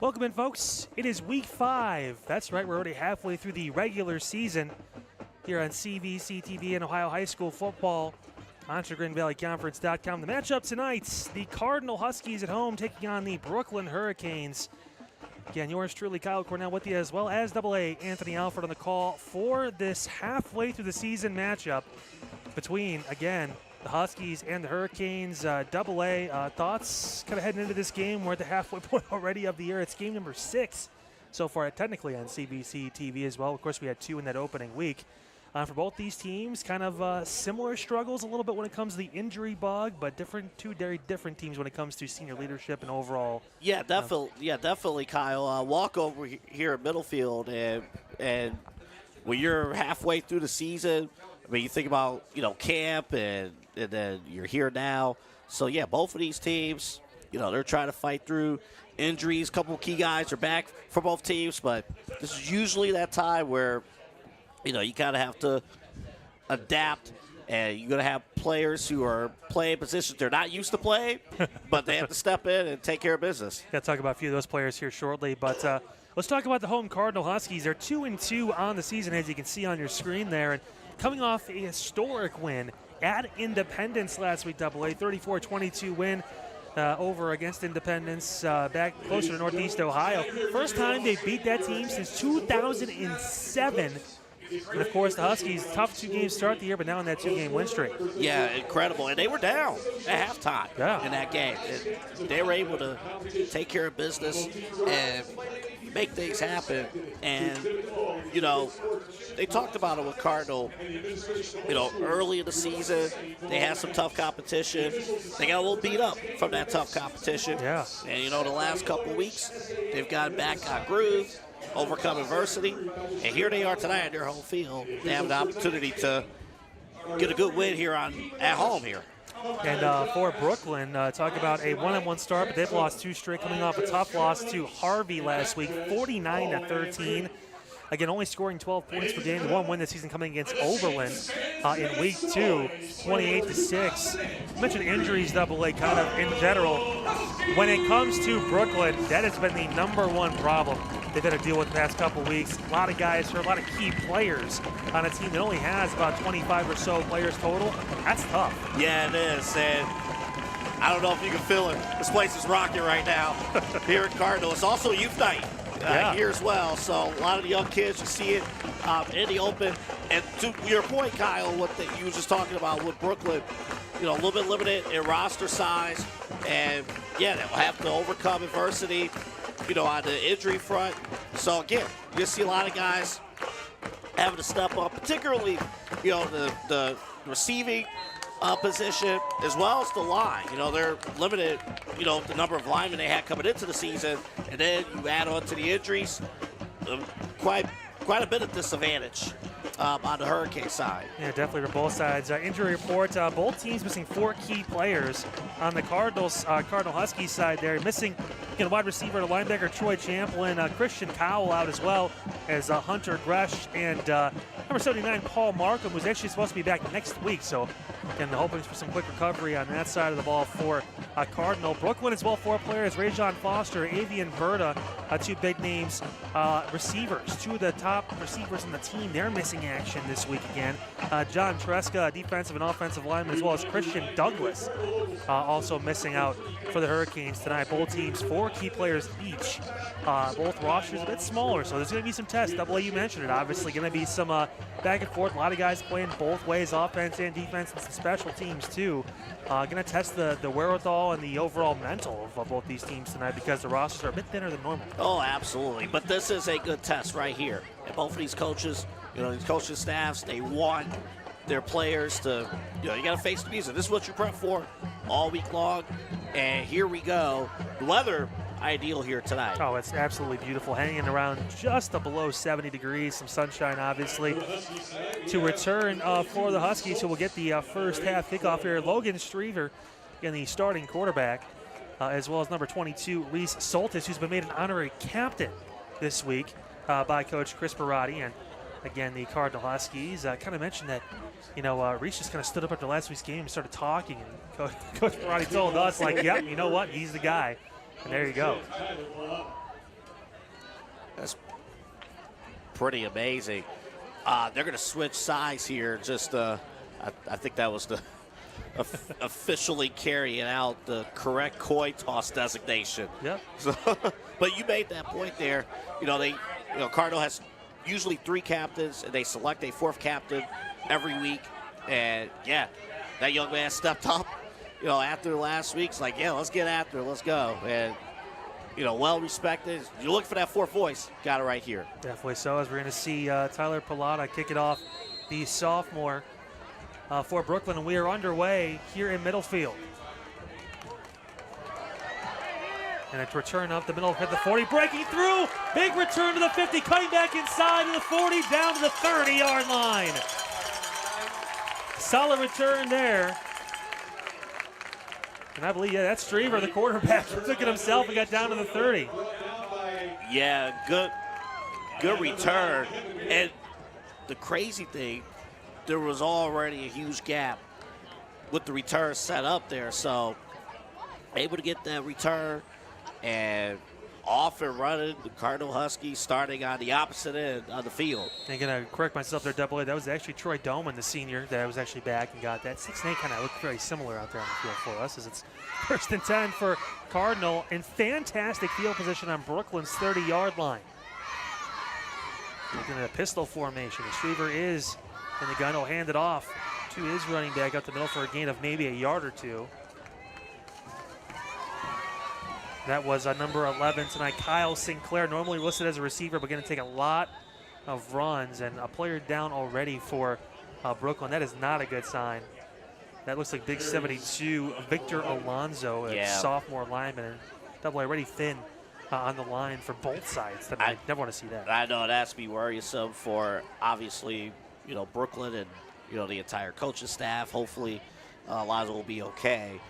Welcome in, folks. It is week 5. That's right, we're already halfway through the regular season here on CVC TV and Ohio High School football on ChagrinValleyConference.com. The matchup tonight, the Cardinal Huskies at home taking on the Brooklyn Hurricanes. Again, yours truly, Kyle Cornell, with you, as well as AA Anthony Alford on the call for this halfway through the season matchup between, again, the Huskies and the Hurricanes. AA, thoughts kind of heading into this game? We're at the halfway point already of the year. It's game number 6 so far, technically on CVC TV as well. Of course, we had 2 in that opening week. For both these teams, kind of similar struggles a little bit when it comes to the injury bug, but two very different teams when it comes to senior leadership and overall. Yeah, definitely, Kyle. Walk over here at Middlefield, and when you're halfway through the season, I mean, you think about, camp, and then you're here now. So, yeah, both of these teams, they're trying to fight through injuries. A couple of key guys are back for both teams, but this is usually that time where, you kind of have to adapt, and you're going to have players who are playing positions they're not used to playing, but they have to step in and take care of business. Got to talk about a few of those players here shortly, but let's talk about the home Cardinal Huskies. They're 2-2 on the season, as you can see on your screen there, and coming off a historic win at Independence last week, AA, 34-22 win over against Independence back closer to Northeast Ohio. First time they beat that team since 2007. And, of course, the Huskies, tough 2-game start the year, but now in that 2-game win streak. Yeah, incredible. And they were down at halftime in that game. And they were able to take care of business and make things happen. And, they talked about it with Cardinal, early in the season. They had some tough competition. They got a little beat up from that tough competition. Yeah. And, the last couple of weeks, they've gotten back on groove, overcome adversity, and here they are tonight at their home field. They have an opportunity to get a good win here at home here. And for Brooklyn, talk about a 1-1 start, but they've lost 2 straight, coming off a tough loss to Harvey last week, 49-13. Again, only scoring 12 points per game. The one win this season coming against Oberlin in week 2, 28-6. You mentioned injuries, AA, kind of in general. When it comes to Brooklyn, that has been the #1 problem they've had to deal with the past couple weeks. A lot of guys, a lot of key players on a team that only has about 25 or so players total. That's tough. Yeah, it is. And I don't know if you can feel it. This place is rocking right now here at Cardinal. It's also youth night. Here as well, so a lot of the young kids, you see it in the open. And to your point, Kyle, what you were just talking about with Brooklyn, a little bit limited in roster size, and yeah, they'll have to overcome adversity, on the injury front. So again, you see a lot of guys having to step up, particularly, the receiving position, as well as the line. They're limited, the number of linemen they had coming into the season, and then you add on to the injuries, quite a bit of disadvantage on the Hurricane side. Yeah, definitely for both sides. Injury report, both teams missing 4 key players. On the Cardinal Huskies side, they're missing wide receiver to linebacker Troy Champlin, Christian Cowell out as well as Hunter Gresh, and number 79, Paul Markham, who's actually supposed to be back next week. So, again, the hoping for some quick recovery on that side of the ball for Cardinal. Brooklyn as well, 4 players, Rajon Foster, Avian Berta, 2 big names. Receivers, 2 of the top receivers in the team, they're missing action this week again. John Tresca, defensive and offensive lineman, as well as Christian Douglas, also missing out for the Hurricanes tonight. Both teams, 4 key players each. Both rosters a bit smaller, so there's going to be some tests. AA, you mentioned it, obviously going to be some back and forth. A lot of guys playing both ways, offense and defense, and some special teams too. Going to test the wherewithal and the overall mental of both these teams tonight, because the rosters are a bit thinner than normal. Oh, absolutely. But this is a good test right here. And both of these coaches, these coaching staffs, they want their players to, you got to face the music. This is what you prep for all week long. And here we go. The weather, ideal here tonight. Oh, it's absolutely beautiful. Hanging around just below 70 degrees. Some sunshine, obviously, to return for the Huskies, who will get the first half kickoff here. Logan Streeter, again, the starting quarterback, as well as number 22, Reese Soltis, who's been made an honorary captain this week by Coach Chris Barati. And again, the Cardinal Huskies kind of mentioned that, Reese just kind of stood up after last week's game and started talking. And Coach Barati told us, like, yep, you know what? He's the guy. And there you go. That's pretty amazing. They're going to switch sides here. Just, I think that was the officially carrying out the correct coin toss designation. Yep. So, but you made that point there. Cardinal has usually 3 captains, and they select a 4th captain every week. And yeah, that young man stepped up. After last week's like, yeah, let's get after it, let's go. And well respected. You look for that 4th voice, got it right here. Definitely so, as we're going to see Tyler Pilata kick it off, the sophomore for Brooklyn, and we are underway here in Middlefield. And a return up the middle, hit the 40, breaking through. Big return to the 50, cutting back inside to the 40, down to the 30-yard line. Solid return there. And I believe, that's Streaver, the quarterback, took it himself and got down to the 30. Yeah, good return. And the crazy thing, there was already a huge gap with the return set up there. So able to get that return and off and running. The Cardinal Huskies starting on the opposite end of the field. I'm going to correct myself there, Double A. That was actually Troy Doman, the senior, that was actually back and got that. 6 and 8 kind of looked very similar out there on the field for us, as it's 1st and 10 for Cardinal, and fantastic field position on Brooklyn's 30-yard line. Looking at a pistol formation. The Streaver is in the gun. He'll hand it off to his running back up the middle for a gain of maybe a yard or 2. That was number 11 tonight, Kyle Sinclair, normally listed as a receiver, but going to take a lot of runs, and a player down already for Brooklyn. That is not a good sign. That looks like big 72, Victor Alonzo, a sophomore lineman, and Double A already thin on the line for both sides. I never want to see that. I know it has to be worrisome for, obviously, Brooklyn and, the entire coaching staff. Hopefully, Alonzo will be okay.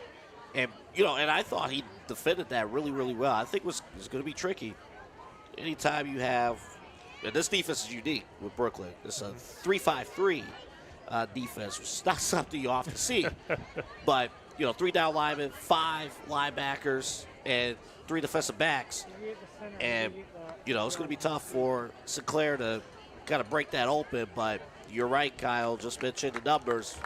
And, and I thought he defended that really, really well. I think it was going to be tricky. Anytime you have, and this defense is unique with Brooklyn. It's a 3-5-3 defense, which is not something you often see. But, 3 down linemen, 5 linebackers, and 3 defensive backs. And, it's going to be tough for Sinclair to kind of break that open. But you're right, Kyle, just mentioned the numbers.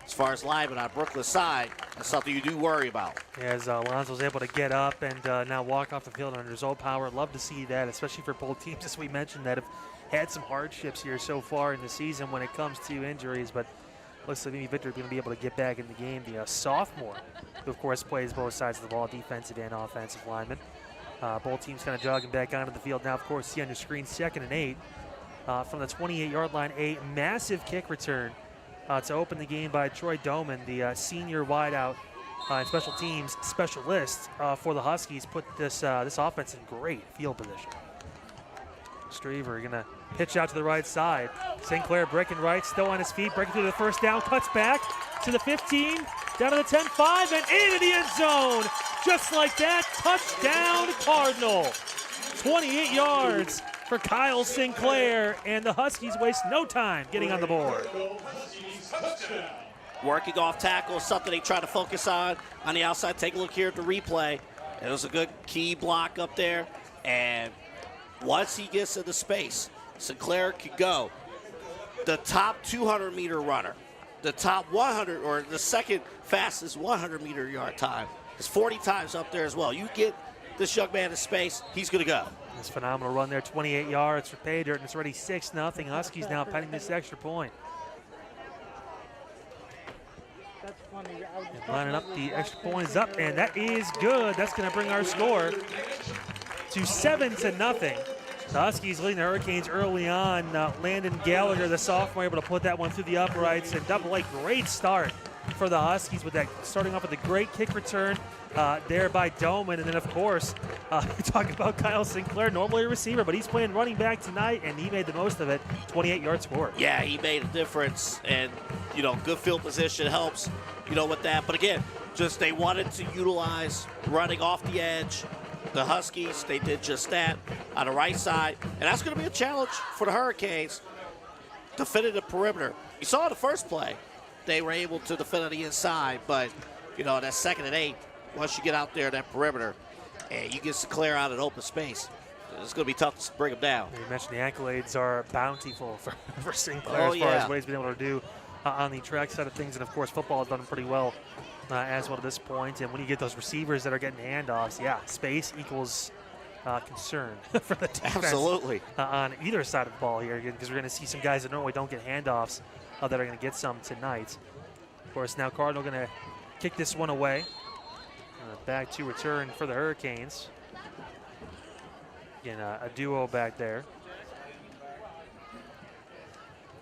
As far as linemen on Brooklyn's side, that's something you do worry about. As Alonzo's able to get up and now walk off the field under his own power. Love to see that, especially for both teams, as we mentioned, that have had some hardships here so far in the season when it comes to injuries. But looks like maybe Victor is going to be able to get back in the game. The sophomore, who of course plays both sides of the ball, defensive and offensive lineman. Both teams kind of jogging back onto the field now. Of course, see on your screen, 2nd and 8 from the 28-yard line. A massive kick return to open the game by Troy Doman, the senior wideout and special teams specialist for the Huskies. Put this offense in great field position. Streaver going to pitch out to the right side. Sinclair breaking right, still on his feet, breaking through the 1st down, cuts back to the 15, down to the 10-5, and into the end zone. Just like that, touchdown Cardinal. 28 yards for Kyle Sinclair, and the Huskies waste no time getting on the board. Working off tackle, something they try to focus on the outside. Take a look here at the replay. It was a good key block up there. And once he gets into space, Sinclair can go. The top 200-meter runner, the top 100, or the second fastest 100-meter yard time is 40 times up there as well. You get this young man in space, he's going to go. This phenomenal run there, 28 yards for pay dirt, and it's already 6-0. Huskies now penning this extra point. And lining up, the extra point is up, and that is good. That's going to bring our score to 7-0. The Huskies leading the Hurricanes early on. Landon Gallagher, the sophomore, able to put that one through the uprights. And Double A, great start for the Huskies with that, starting off with a great kick return there by Doman. And then, of course, talking about Kyle Sinclair, normally a receiver, but he's playing running back tonight, and he made the most of it. 28-yard score. Yeah, he made a difference, and, good field position helps, with that. But, again, just they wanted to utilize running off the edge. The Huskies, they did just that on the right side, and that's going to be a challenge for the Hurricanes. Defending the perimeter. You saw the first play. They were able to defend on the inside, but, that 2nd and 8, once you get out there, that perimeter, and you get Sinclair out in open space, it's going to be tough to bring him down. You mentioned the accolades are bountiful for Sinclair Oh, as far yeah. as what he's been able to do on the track side of things. And, of course, football has done pretty well as well to this point. And when you get those receivers that are getting handoffs, yeah, space equals concern for the defense. Absolutely. On either side of the ball here, because we're going to see some guys that normally don't get handoffs that are going to get some tonight. Of course, now Cardinal going to kick this one away. Back to return for the Hurricanes. Again, a duo back there.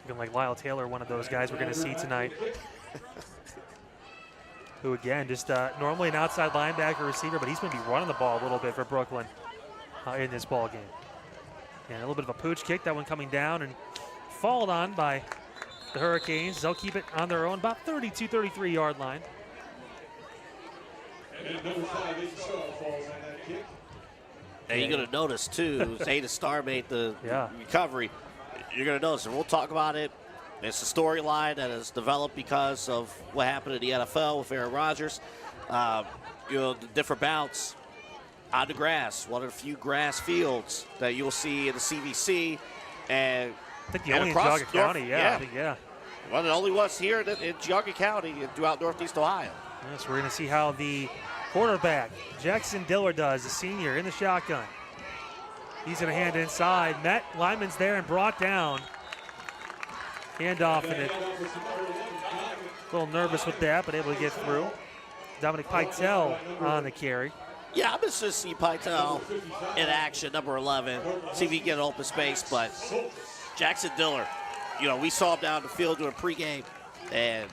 Looking like Lyle Taylor, one of those guys we're going to see tonight. Who, again, just normally an outside linebacker receiver, but he's going to be running the ball a little bit for Brooklyn in this ball game. And a little bit of a pooch kick, that one coming down and fouled on by the Hurricanes. They'll keep it on their own, about 32, 33-yard line. And you're going to notice, too, Zeta Starr made the recovery. You're going to notice, and we'll talk about it. It's a storyline that has developed because of what happened in the NFL with Aaron Rodgers. The different bounce on the grass, one of the few grass fields that you'll see in the CVC. And I think the only in Geauga County, yeah. I think, yeah. One of the only ones here in Geauga County and throughout Northeast Ohio. Yes, we're going to see how the quarterback, Jackson Diller, does, the senior, in the shotgun. He's going to hand inside. Met Lyman's there and brought down. Handoff in it. A little nervous with that, but able to get through. Dominic Pytel on the carry. Yeah, I'm just to see Pytel in action, number 11. See if he can get an open space. But Jackson Diller, we saw him down the field doing pregame, and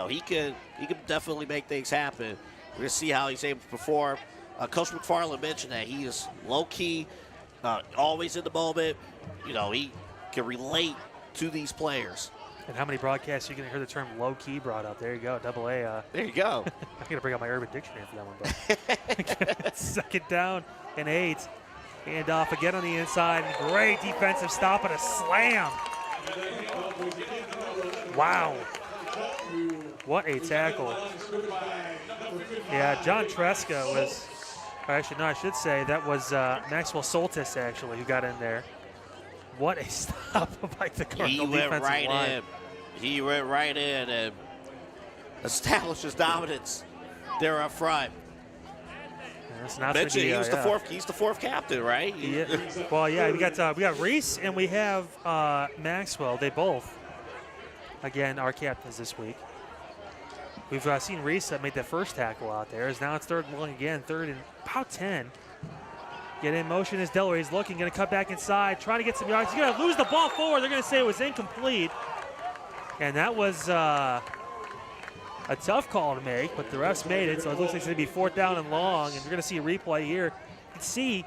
he could definitely make things happen. We're going to see how he's able to perform. Coach McFarland mentioned that he is low-key, always in the moment. He can relate to these players. And how many broadcasts are you going to hear the term low-key brought up? There you go, double A. There you go. I'm going to bring out my Urban Dictionary for that one, but second down and 8. Hand off again on the inside. Great defensive stop and a slam. Wow. What a tackle. Yeah, John Tresca was, or actually, no, I should say, that was Maxwell Soltis, actually, who got in there. What a stop by the Cardinal defensive line. He went right in and establishes dominance there up front. Mention, he's the fourth captain, right? Yeah. Well, yeah, we got Reese and we have Maxwell. They both, again, are captains this week. We've seen Reese that made that first tackle out there. Now it's third and long again, third and about 10. Get in motion as Delaware. He's looking, going to cut back inside, trying to get some yards. He's going to lose the ball forward. They're going to say it was incomplete. And that was a tough call to make, but the refs made it, so it looks like it's going to be 4th down and long, and you're going to see a replay here. You can see,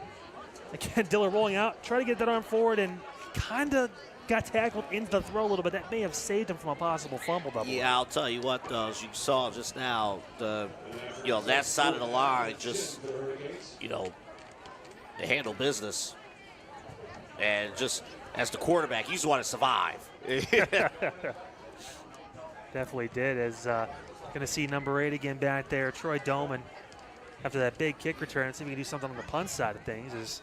again, Diller rolling out, trying to get that arm forward, and kind of got tackled into the throw a little bit. That may have saved him from a possible fumble double. Yeah, I'll tell you what, though, as you saw just now, that side of the line just, they handle business. And just as the quarterback, you just want to survive. Definitely did. As going to see number 8 again back there, Troy Doman, after that big kick return. See if we can do something on the punt side of things as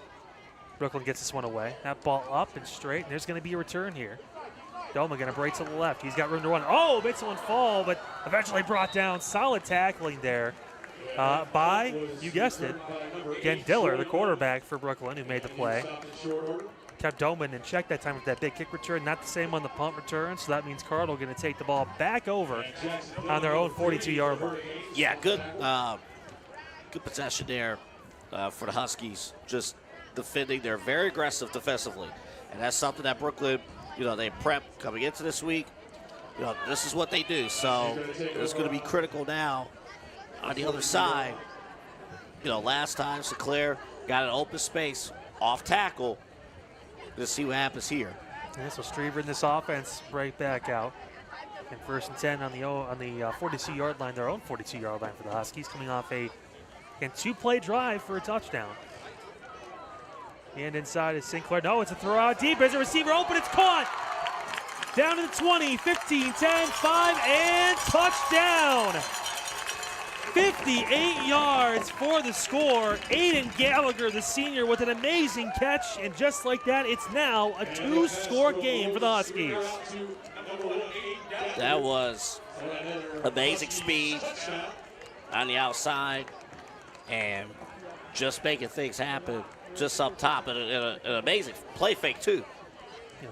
Brooklyn gets this one away. That ball up and straight, and there's going to be a return here. Doman going to break to the left. He's got room to run. Oh, makes one fall, but eventually brought down. Solid tackling there by, you guessed it, again, Diller, the quarterback for Brooklyn, who made the play. Kept Doman in check that time with that big kick return. Not the same on the punt return, so that means Cardinal going to take the ball back over on their own 42-yard line. Yeah, good possession there for the Huskies. Just defending. They're very aggressive defensively, and that's something that Brooklyn, they prep coming into this week. This is what they do, so it's going to be critical now on the other side. Last time Sinclair got an open space off tackle. Let's see what happens here. Yeah, so Streever in this offense right back out. And 1st and 10 on the 42-yard line, their own 42-yard line for the Huskies, coming off a 2-play drive for a touchdown. And inside is Sinclair. No, it's a throw out deep. There's a receiver open. It's caught. Down to the 20, 15, 10, 5, and touchdown. 58 yards for the score. Aiden Gallagher, the senior, with an amazing catch, and just like that, it's now a 2-score game for the Huskies. That was amazing speed on the outside and just making things happen just up top, and an amazing play fake too.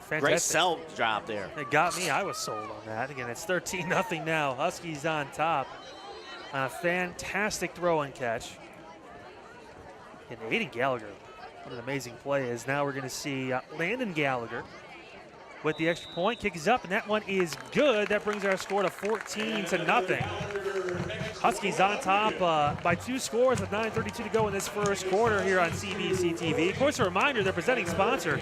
Great sell job there. It got me. I was sold on that. Again, it's 13-0 now. Huskies on top on a fantastic throw and catch. And Aiden Gallagher, what an amazing play is. Now we're going to see Landon Gallagher with the extra point. Kick is up, and that one is good. That brings our score to 14-0. Huskies on top by 2 scores with 9:32 to go in this first quarter here on CVC TV. Of course, a reminder, the presenting sponsor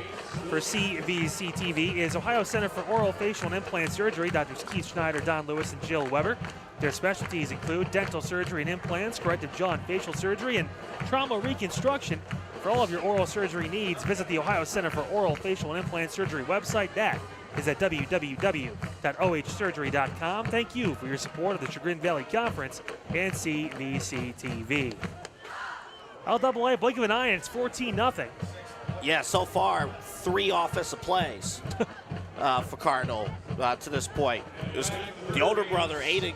for CVC TV is Ohio Center for Oral, Facial, and Implant Surgery. Drs. Keith Schneider, Don Lewis, and Jill Weber. Their specialties include dental surgery and implants, corrective jaw and facial surgery, and trauma reconstruction. For all of your oral surgery needs, visit the Ohio Center for Oral, Facial, and Implant Surgery website. That is at www.ohsurgery.com. Thank you for your support of the Chagrin Valley Conference and CVC TV. LAA, blink of an eye, and it's 14-0. Yeah, so far, 3 offensive plays for Cardinal to this point. It was the older brother, Aiden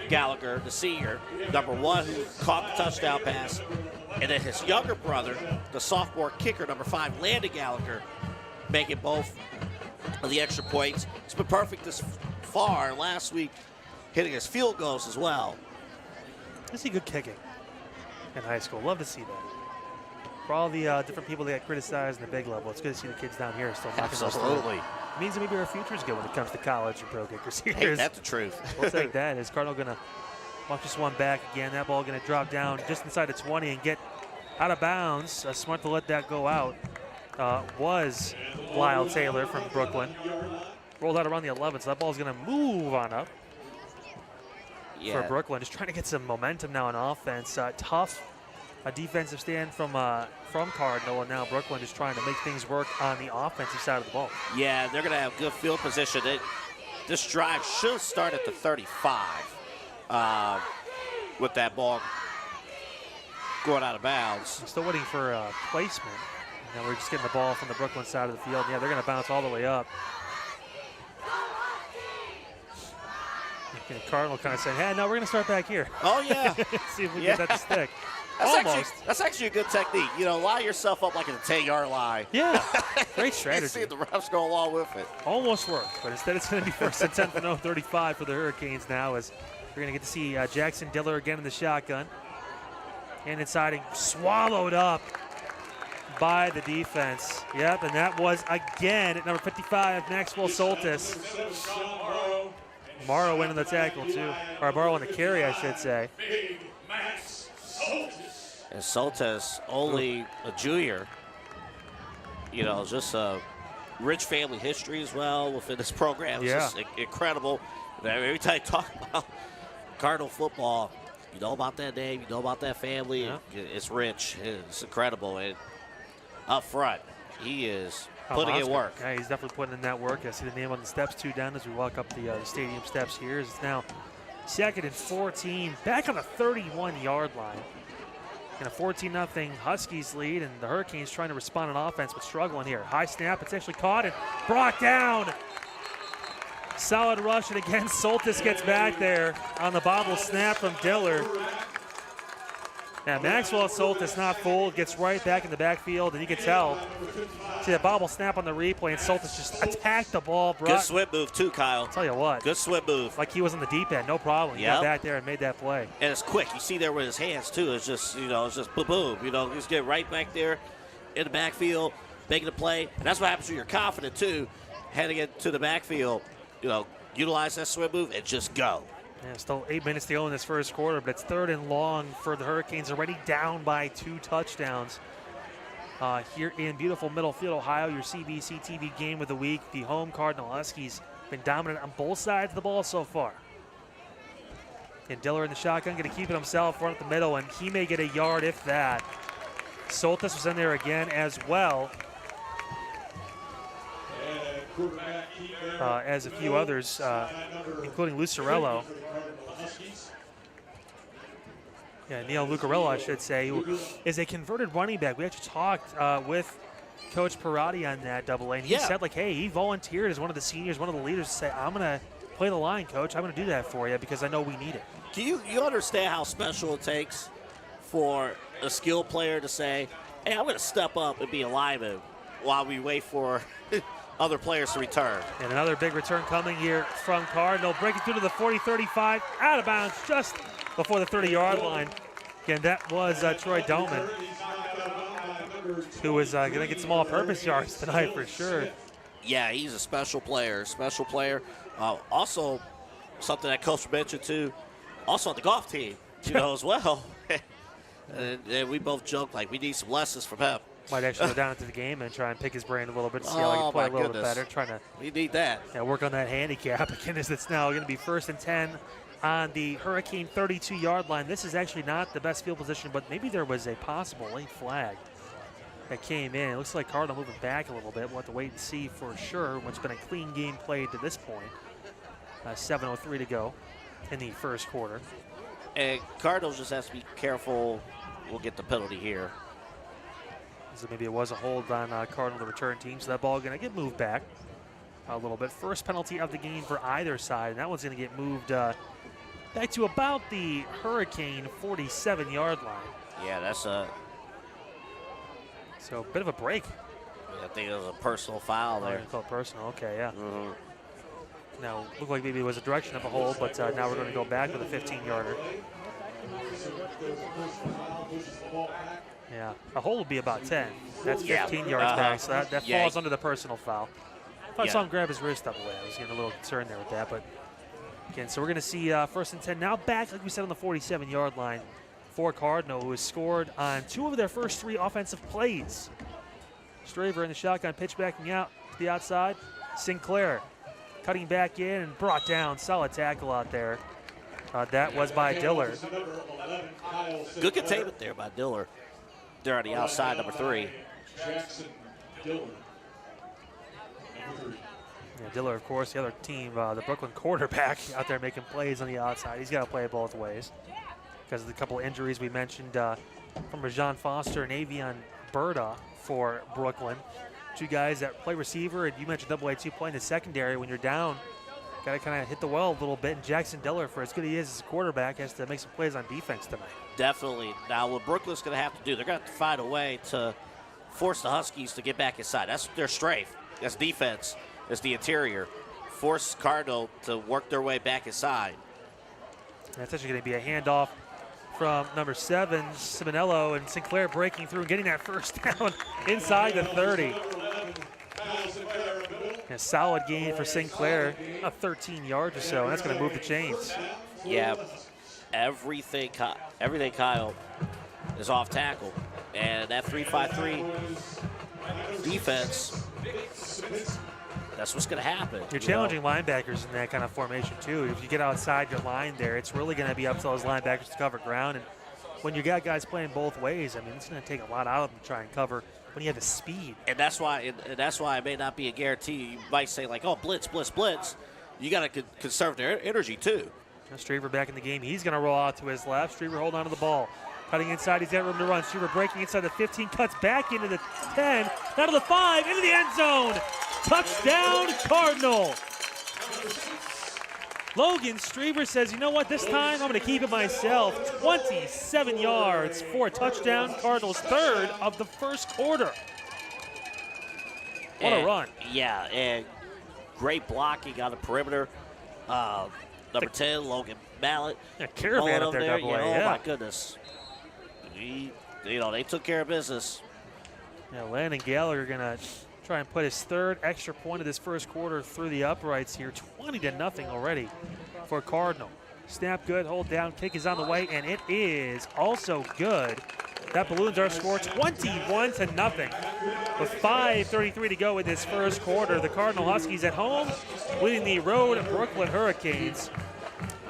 Gallagher, the senior, number 1, who caught the touchdown pass. And then his younger brother, the sophomore kicker, number 5, Landon Gallagher, making both of the extra points. It's been perfect this far. Last week, hitting his field goals as well. I see good kicking in high school. Love to see that. For all the different people that get criticized in the big level, it's good to see the kids down here still knocking those through. Absolutely. It means that maybe our future's good when it comes to college and pro kickers. Hey, that's the truth. We'll take that. Is Cardinal going to walk this one back again? That ball going to drop down just inside the 20 and get out of bounds. Smart to let that go out. Was Lyle Taylor from Brooklyn. Rolled out around the 11, so that ball's going to move on up for Brooklyn. Just trying to get some momentum now on offense. Tough defensive stand from Cardinal, and now Brooklyn just trying to make things work on the offensive side of the ball. Yeah, they're going to have good field position. This drive should start at the 35 with that ball going out of bounds. I'm still waiting for placement. And we're just getting the ball from the Brooklyn side of the field. Yeah, they're going to bounce all the way up. And Cardinal kind of saying, hey, no, we're going to start back here. Oh, yeah. See if we get that to stick. That's actually a good technique. You know, lie yourself up like in a 10-yard line. Yeah, great strategy. You see the refs go along with it. Almost worked, but instead it's going to be 1st and 10 for no 35 for the Hurricanes now, as we're going to get to see Jackson Diller again in the shotgun. And inside and swallowed up by the defense. Yep, and that was again at number 55, Maxwell Soltis. Morrow in on the tackle too, or Morrow on the carry, I should say. And Soltis, only a junior, you know, just a rich family history as well within this program. It's just incredible. Every time you talk about Cardinal football, you know about that name, you know about that family. Yeah. It's rich. It's incredible. And up front, he is putting in work. Yeah, he's definitely putting in that work. I see the name on the steps, 2 down as we walk up the stadium steps here. It's now 2nd and 14, back on the 31-yard line. And a 14-0 Huskies lead, and the Hurricanes trying to respond on offense, but struggling here. High snap, it's actually caught and brought down. Solid rush, and again, Soltis gets back there on the bobble snap from Diller. Now, Maxwell Soltis not fooled, gets right back in the backfield, and you can tell. See that bobble snap on the replay, and Soltis just attacked the ball. Good swim move, too, Kyle. I'll tell you what. Good swim move. Like he was on the deep end, no problem. He got back there and made that play. And it's quick. You see there with his hands, too. It's just, you know, it's just boom. You know, just get right back there in the backfield, making the play. And that's what happens when you're confident, too, heading into the backfield. You know, utilize that swim move and just go. Yeah, still 8 minutes to go in this first quarter, but it's 3rd and long for the Hurricanes, already down by 2 touchdowns. Here in beautiful Middlefield, Ohio, your CVC TV game of the week. The home Cardinal Huskies been dominant on both sides of the ball so far. And Diller in the shotgun, going to keep it himself, run up the middle, and he may get a yard if that. Soltis was in there again as well. As a few others, including Lucarello. Yeah, Neil Lucarello, I should say, who is a converted running back. We actually talked with Coach Parati on that double A, and he said, like, hey, he volunteered as one of the seniors, one of the leaders, to say, I'm going to play the line, Coach. I'm going to do that for you because I know we need it. Do you understand how special it takes for a skilled player to say, hey, I'm going to step up and be a lineman while we wait for other players to return? And another big return coming here from Cardinal, breaking through to the 40-35, out of bounds just before the 30-yard line. Again, that was Troy Doman, who was going to get some all-purpose yards tonight for sure. Yeah, he's a special player, also, something that Coach mentioned too, also on the golf team, as well. and we both joke like we need some lessons from him. Might actually go down into the game and try and pick his brain a little bit, see how he can play a little bit better. Trying to we need that. Yeah, work on that handicap again, as it's now going to be 1st and 10 on the Hurricane 32-yard line. This is actually not the best field position, but maybe there was a possible late flag that came in. It looks like Cardinal moving back a little bit. We'll have to wait and see for sure. What's been a clean game played to this point. 7:03 to go in the first quarter. And Cardinals just has to be careful. We'll get the penalty here. So maybe it was a hold on Cardinal, the return team. So that ball going to get moved back a little bit. First penalty of the game for either side. And that one's going to get moved back to about the Hurricane 47-yard line. Yeah, that's a... So a bit of a break. I think it was a personal foul there. Oh, personal, okay, yeah. Mm-hmm. Now, looked like maybe it was a direction of a hold, but now we're going to go back with a 15-yarder. Yeah, a hold would be about 10. That's 15 yards back, so that falls under the personal foul. I saw him grab his wrist up away. I was getting a little concerned there with that, but again, so we're going to see 1st and 10 now back, like we said, on the 47-yard line for Cardinal, who has scored on 2 of their first 3 offensive plays. Straver in the shotgun, pitch backing out to the outside. Sinclair cutting back in and brought down. Solid tackle out there. That was by Diller. Good containment there by Diller. They're on the outside, number 3. Yeah, Diller, of course, the other team, the Brooklyn quarterback, out there making plays on the outside. He's got to play it both ways because of the couple of injuries we mentioned from Rajon Foster and Avion Berta for Brooklyn. 2 guys that play receiver, and you mentioned AA2 playing the secondary. When you're down, got to kind of hit the well a little bit. And Jackson Diller, for as good as he is as a quarterback, has to make some plays on defense tonight. Definitely. Now, what Brooklyn's going to have to do, they're going to have to find a way to force the Huskies to get back inside. That's their strength. That's defense. That's the interior. Force Cardinal to work their way back inside. That's actually going to be a handoff from number 7, Simonello, and Sinclair breaking through and getting that first down inside the 30. A solid gain for Sinclair, about 13 yards or so, and that's going to move the chains. Yeah, everything Kyle is off tackle, and that 3-5-3 defense, that's what's going to happen. You're challenging linebackers in that kind of formation too. If you get outside your line there, it's really going to be up to those linebackers to cover ground. And when you got guys playing both ways, I mean, it's going to take a lot out of them to try and cover when you have the speed. And that's why it may not be a guarantee. You might say like, oh, blitz, blitz, blitz. You got to conserve their energy too. Straver back in the game. He's going to roll out to his left. Straver holding on to the ball. Cutting inside, he's got room to run. Straver breaking inside the 15, cuts back into the 10, down to the 5, into the end zone. Touchdown, Cardinal. Logan Straver says, you know what, this time I'm going to keep it myself. 27 yards for a touchdown. Cardinals' 3rd of the first quarter. What a run. Yeah, and great blocking on the perimeter. Number 10, Logan Mallett. Yeah, Caravan up there, double A. Oh, my goodness. They took care of business. Yeah, Landon Gallagher going to try and put his 3rd extra point of this first quarter through the uprights here. 20-0 already for Cardinal. Snap good, hold down, kick is on the way, and it is also good. That balloons our score 21-0 with 5:33 to go in this first quarter. The Cardinal Huskies at home leading the road Brooklyn Hurricanes.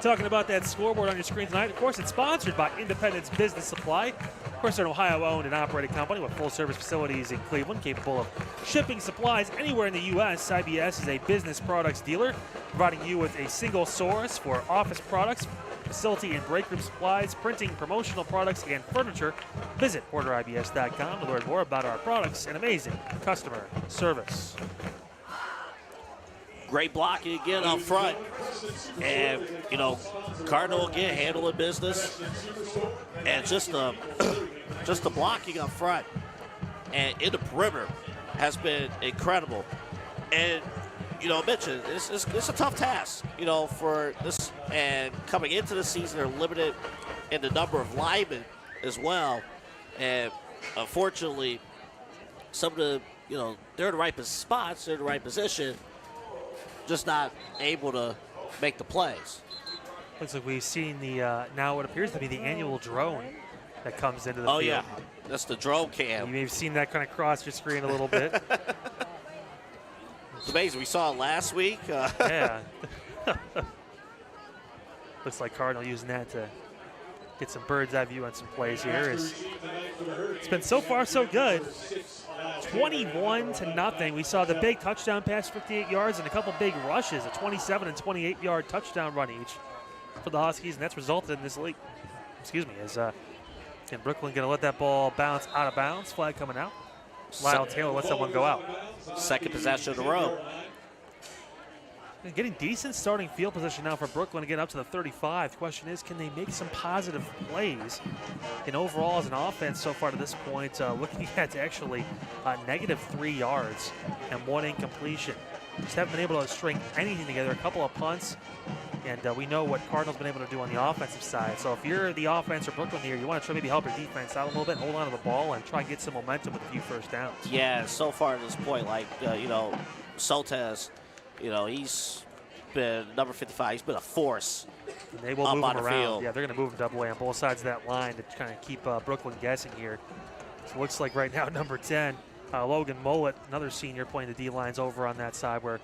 Talking about that scoreboard on your screen tonight, of course, it's sponsored by Independence Business Supply. Of course, they're an Ohio-owned and operated company with full-service facilities in Cleveland, capable of shipping supplies anywhere in the U.S. IBS is a business products dealer, providing you with a single source for office products, facility and break room supplies, printing, promotional products, and furniture. Visit PorterIBS.com to learn more about our products and amazing customer service. Great blocking again up front. And, Cardinal again handling business. And just the blocking up front and in the perimeter has been incredible. And, Mitch, it's a tough task, for this. And coming into the season, they're limited in the number of linemen as well. And unfortunately, some of the, they're in the right spots, they're in the right position, just not able to make the plays. Looks like we've seen the now what appears to be the annual drone that comes into the field. Oh, yeah. That's the drone cam. You may have seen that kind of cross your screen a little bit. It's amazing. We saw it last week. Yeah. Looks like Cardinal using that to get some bird's eye view on some plays here. It's been so far so good. 21-0. We saw the big touchdown pass, 58 yards, and a couple big rushes, a 27 and 28-yard touchdown run each for the Huskies, and that's resulted in this league. Excuse me, as and Brooklyn going to let that ball bounce out of bounds. Flag coming out. Lyle Taylor lets that one go out. Second possession in a row. And getting decent starting field position now for Brooklyn to get up to the 35. The question is, can they make some positive plays? And overall, as an offense so far to this point, looking at actually -3 yards and 1 incompletion. Just haven't been able to string anything together. A couple of punts, and we know what Cardinals been able to do on the offensive side. So if you're the offense or Brooklyn here, you want to try maybe help your defense out a little bit, hold on to the ball, and try and get some momentum with a few first downs. Yeah, so far at this point, Soltez, he's been number 55. He's been a force. And they will up move on him the around. field. Yeah, they're going to move him double A on both sides of that line to kind of keep Brooklyn guessing here. So it looks like right now number 10, Logan Mullet, another senior, playing the D lines over on that side where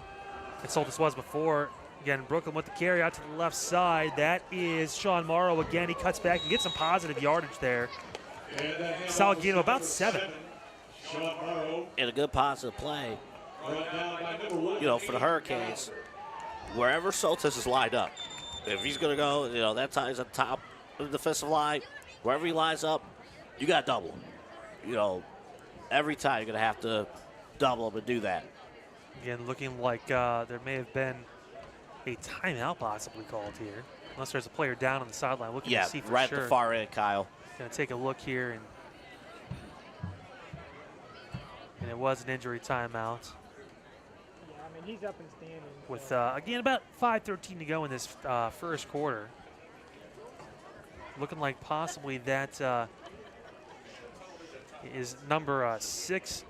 Soltis was before. Again, Brooklyn with the carry out to the left side. That is Sean Morrow again. He cuts back and gets some positive yardage there. Solid gain of about 7. And a good positive play, for the Hurricanes. Wherever Soltis is lined up, if he's going to go, that time he's at the top of the defensive line. Wherever he lines up, you got to double him. Every time you're going to have to double him and do that. Again, looking like there may have been a timeout possibly called here. Unless there's a player down on the sideline looking to see for right sure. at the far end, Kyle. Going to take a look here, and it was an injury timeout. Yeah, he's up and standing. With, again, about 5:13 to go in this first quarter. Looking like possibly that is number 6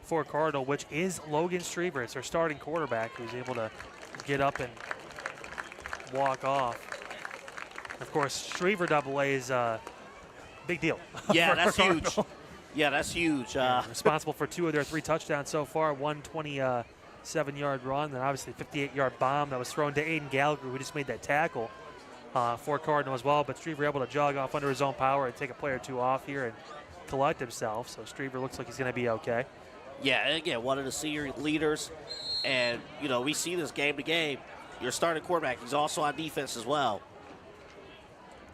for Cardinal, which is Logan Streaver. It's their starting quarterback who's able to get up and walk off. Of course, Streaver double A is a big deal. Yeah, that's huge. Yeah, that's huge. Responsible for 2 of their 3 touchdowns so far, 127-yard run, and obviously 58-yard bomb that was thrown to Aiden Gallagher, who just made that tackle for Cardinal as well. But Streaver able to jog off under his own power and take a player or 2 off here and collect himself. So Streaver looks like he's going to be okay. Yeah, and again, one of the senior leaders. And, we see this game to game. Your starting quarterback, he's also on defense as well.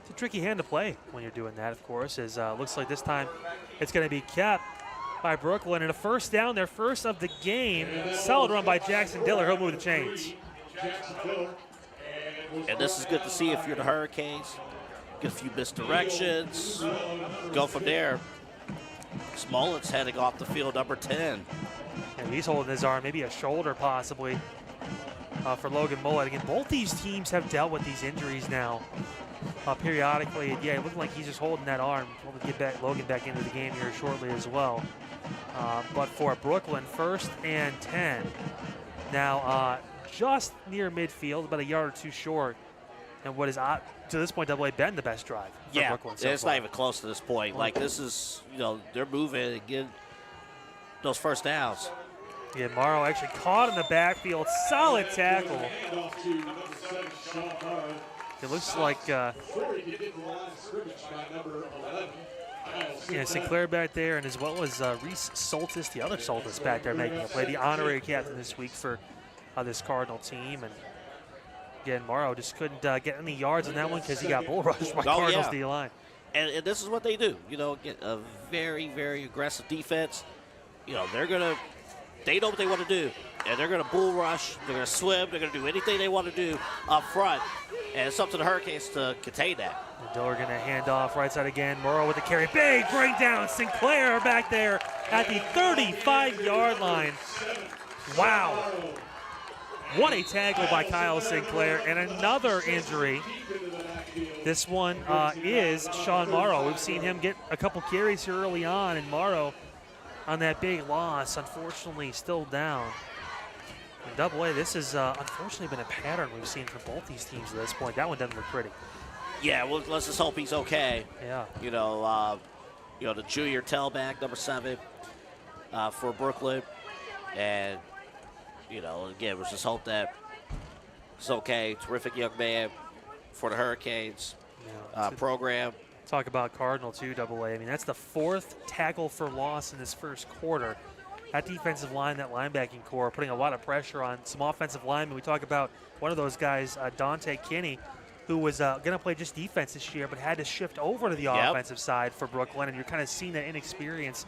It's a tricky hand to play when you're doing that, of course, as looks like this time it's going to be kept by Brooklyn. And a first down, their first of the game. Solid run by Jackson Diller. He'll move the chains. And this is good to see if you're the Hurricanes. Get a few misdirections. Go from there. Smollett's heading off the field, number 10. And he's holding his arm, maybe a shoulder possibly for Logan Mullet. Again, both these teams have dealt with these injuries now periodically. And yeah, it looked like he's just holding that arm. We'll get Logan back into the game here shortly as well. But for Brooklyn, 1st and 10. Now just near midfield, about a yard or 2 short. And what is, to this point, double A been the best drive for Brooklyn so it's far. not even close to this point. Like, this is, they're moving and getting those first downs. Yeah, Morrow actually caught in the backfield. Solid tackle. It looks like Sinclair back there, and as well as Reese Soltis, the other Soltis back there making a play. The honorary captain this week for this Cardinal team. And Again, Morrow just couldn't get any yards on that one because he got bull rushed by Cardinals D-line. And this is what they do. You know, get a very, very aggressive defense. You know, they know what they want to do. And they're going to bull rush. They're going to swim. They're going to do anything they want to do up front. And it's up to the Hurricanes to contain that. And Diller going to hand off right side again. Morrow with the carry. Big bring down. Sinclair back there at the 35-yard line. Wow. What a tackle by Kyle Sinclair. And another injury. This one is Sean Morrow. We've seen him get a couple carries here early on, and Morrow on that big loss, unfortunately, still down. In Double-A, this has unfortunately been a pattern we've seen for both these teams at this point. That one doesn't look pretty. Yeah, well, let's just hope he's okay. Yeah. You know, the junior tailback, number 7, for Brooklyn, and you know, again, let's just hope that it's okay. Terrific young man for the Hurricanes program. Talk about Cardinal, too, Double-A. I mean, that's the 4th tackle for loss in this first quarter. That defensive line, that linebacking core, putting a lot of pressure on some offensive linemen. We talk about one of those guys, Dante Kinney, who was going to play just defense this year, but had to shift over to the offensive side for Brooklyn, and you're kind of seeing that inexperience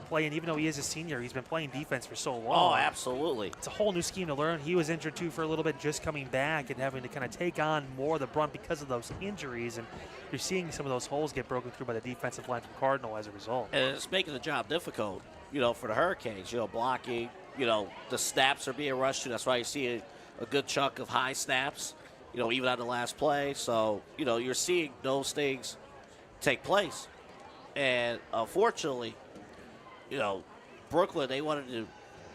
playing. Even though he is a senior, he's been playing defense for so long. Oh, absolutely. It's a whole new scheme to learn. He was injured, too, for a little bit, just coming back and having to kind of take on more of the brunt because of those injuries, and you're seeing some of those holes get broken through by the defensive line from Cardinal as a result. And it's making the job difficult, you know, for the Hurricanes. You know, blocking, you know, the snaps are being rushed to. That's why you see a good chunk of high snaps, you know, even on the last play. So, you know, you're seeing those things take place. And unfortunately, you know, Brooklyn, they wanted to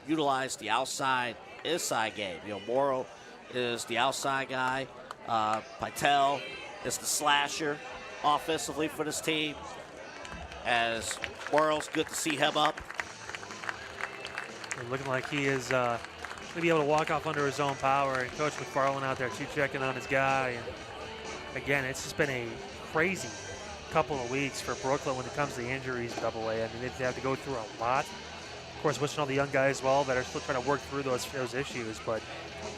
utilize the outside-inside game. You know, Morrow is the outside guy. Pytel is the slasher offensively for this team. As Morrow's good to see him up. And looking like he is going to be able to walk off under his own power. And Coach McFarland out there, too, checking on his guy. And again, it's just been a crazy couple of weeks for Brooklyn when it comes to injuries in Double-A. I mean, they have to go through a lot. Of course, wishing all the young guys well that are still trying to work through those issues. But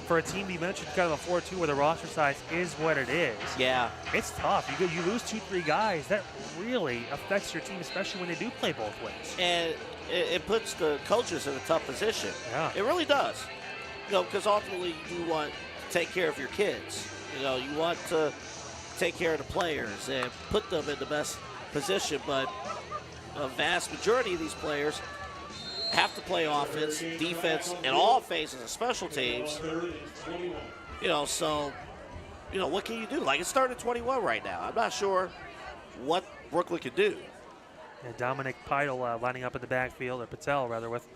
for a team you mentioned, kind of a 4-2 where the roster size is what it is. Yeah. It's tough. You lose 2-3 guys. That really affects your team, especially when they do play both ways. And it puts the coaches in a tough position. Yeah. It really does. You know, because ultimately you want to take care of your kids. You know, you want to take care of the players and put them in the best position, but a vast majority of these players have to play offense, defense, and all phases of special teams. You know, so, you know, what can you do? Like, it's starting at 21 right now. I'm not sure what Brooklyn can do. And Dominic Pidle lining up in the backfield, or Patel rather, with,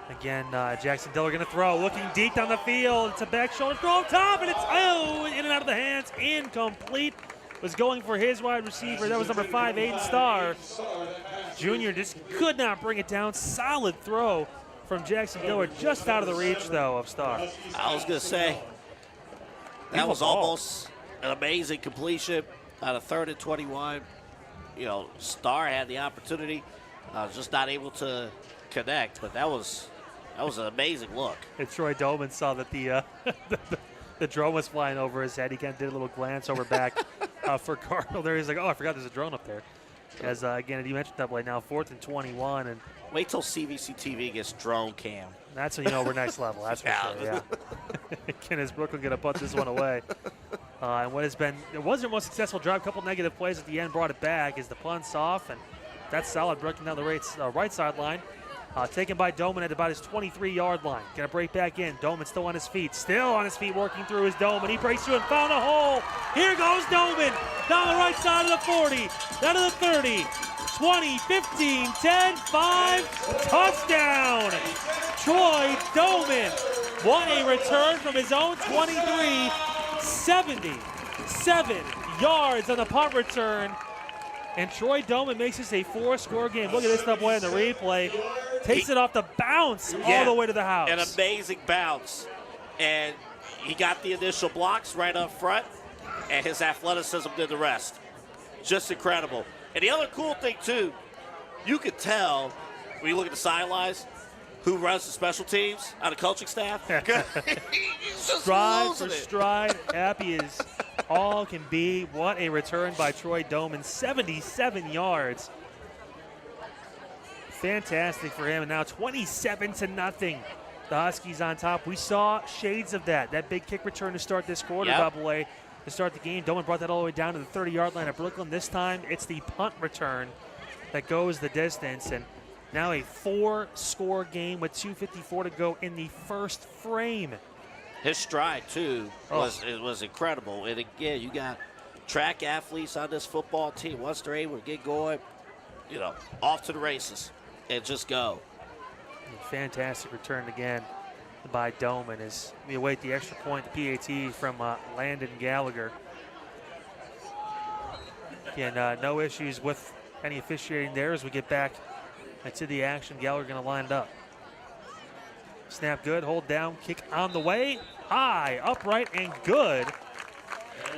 again, Jackson Diller going to throw, looking deep down the field. It's a back shoulder throw up top, and it's in and out of the hands, incomplete. Was going for his wide receiver. That was number 5, Aiden Starr. Junior just could not bring it down. Solid throw from Jackson Diller, just out of the reach, though, of Starr. I was going to say, that was almost an amazing completion on a 3rd and 21. You know, Starr had the opportunity, just not able to connect, but that was an amazing look. And Troy Doman saw that the drone was flying over his head. He kind of did a little glance over back for Cardinal there. He's like, oh, I forgot there's a drone up there. As, again, you mentioned that play now, 4th and 21. And wait till CVC TV gets drone cam. That's when you know we're next level. That's for sure, yeah. Again, is Brooklyn going to put this one away? And what has been, it was their most successful drive. A couple negative plays at the end brought it back as the punt's off. And that's solid, breaking down the right sideline. Taken by Doman at about his 23-yard line. Gonna break back in. Doman still on his feet. Still on his feet, working through his dome. And he breaks through and found a hole. Here goes Doman. Down the right side of the 40. Down to the 30. 20, 15, 10, 5. Touchdown. Troy Doman. What a return from his own 23. 77 yards on the punt return. And Troy Doman makes this a 4-score game. Look at this boy on the replay. Takes it off the bounce all the way to the house. An amazing bounce. And he got the initial blocks right up front, and his athleticism did the rest. Just incredible. And the other cool thing, too, you could tell when you look at the sidelines who runs the special teams on the coaching staff. He's just Stride losing for it. stride, happy as all can be. What a return by Troy Doman, 77 yards. Fantastic for him, and now 27-0. The Huskies on top. We saw shades of that big kick return to start this quarter, Yep. Double-A, to start the game. Doman brought that all the way down to the 30-yard line of Brooklyn. This time, it's the punt return that goes the distance, and now a 4-score game with 2:54 to go in the first frame. His stride, too, was incredible. And, again, you got track athletes on this football team. Once they're able to get going, off to the races and just go. Fantastic return again by Doman as we await the extra point, the PAT from Landon Gallagher. Again, no issues with any officiating there as we get back to the action. Gallagher going to line it up. Snap good, hold down, kick on the way. High, upright, and good.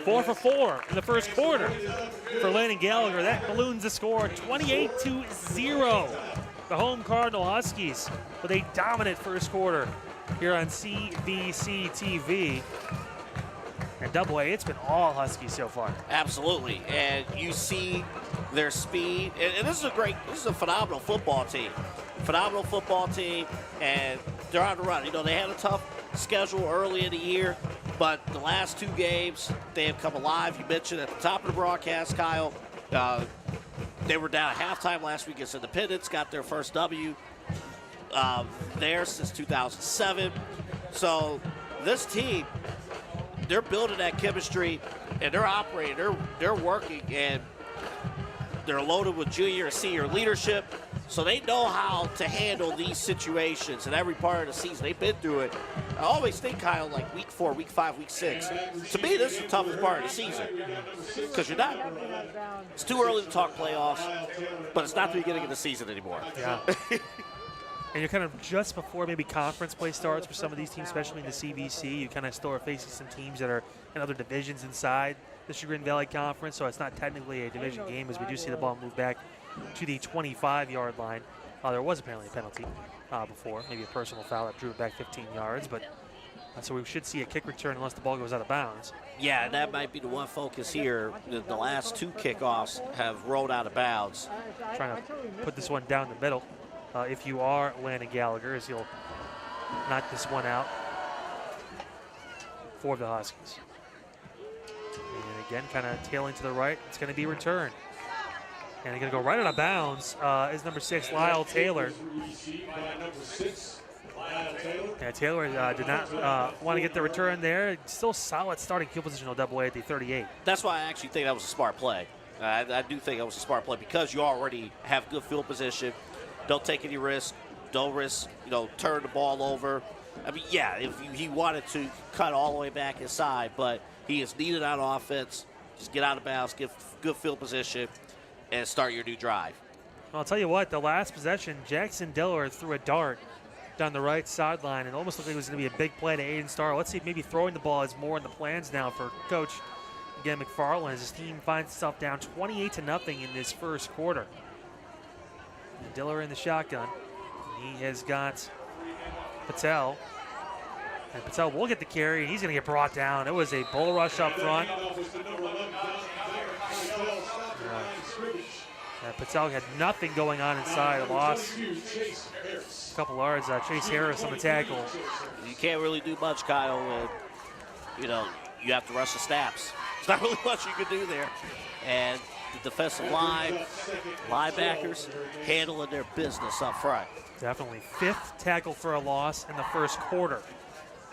4 for 4 in the first quarter for Landon Gallagher. That balloons the score 28-0. The home Cardinal Huskies with a dominant first quarter here on CVC TV. And Double-A, it's been all Huskies so far. Absolutely. And you see their speed. And this is a phenomenal football team. Phenomenal football team, and they're on the run. They had a tough schedule early in the year, but the last 2 games, they have come alive. You mentioned at the top of the broadcast, Kyle, they were down at halftime last week against Independence, got their first W there since 2007. So this team, they're building that chemistry, and they're operating, they're working, and they're loaded with junior and senior leadership. So they know how to handle these situations in every part of the season. They've been through it. I always think, Kyle, like week 4, week 5, week 6. To me, this is the toughest part of the season because it's too early to talk playoffs, but it's not the beginning of the season anymore. Yeah. And you're kind of just before maybe conference play starts for some of these teams, especially in the CVC. You kind of still are facing some teams that are in other divisions inside the Chagrin Valley Conference, so it's not technically a division game as we do see the ball move back to the 25-yard line. There was apparently a penalty before, maybe a personal foul that drew it back 15 yards, but so we should see a kick return unless the ball goes out of bounds. Yeah, and that might be the one focus here. The last 2 kickoffs have rolled out of bounds. Trying to put this one down the middle. If you are Landon Gallagher, as he'll knock this one out for the Huskies. And again, kind of tailing to the right, it's going to be returned. And they're going to go right out of bounds is number 6, Lyle Taylor. Yeah, Taylor did not want to get the return there. Still solid starting field position on Double-A at the 38. That's why I actually think that was a smart play. I do think that was a smart play because you already have good field position. Don't take any risk. Don't risk, turn the ball over. I mean, yeah, if he wanted to cut all the way back inside, but he is needed on offense. Just get out of bounds, get good field position, and start your new drive. Well, I'll tell you what, the last possession, Jackson Diller threw a dart down the right sideline and almost looked like it was going to be a big play to Aiden Starr. Let's see if maybe throwing the ball is more in the plans now for Coach, again, McFarland, as his team finds itself down 28-0 in this first quarter. And Diller in the shotgun. He has got Patel. And Patel will get the carry, and he's going to get brought down. It was a bull rush up front. Patel had nothing going on inside. A loss. A couple yards. Chase Harris on the tackle. You can't really do much, Kyle, when, you have to rush the snaps. There's not really much you can do there. And the defensive line, linebackers, handling their business up front. Definitely 5th tackle for a loss in the first quarter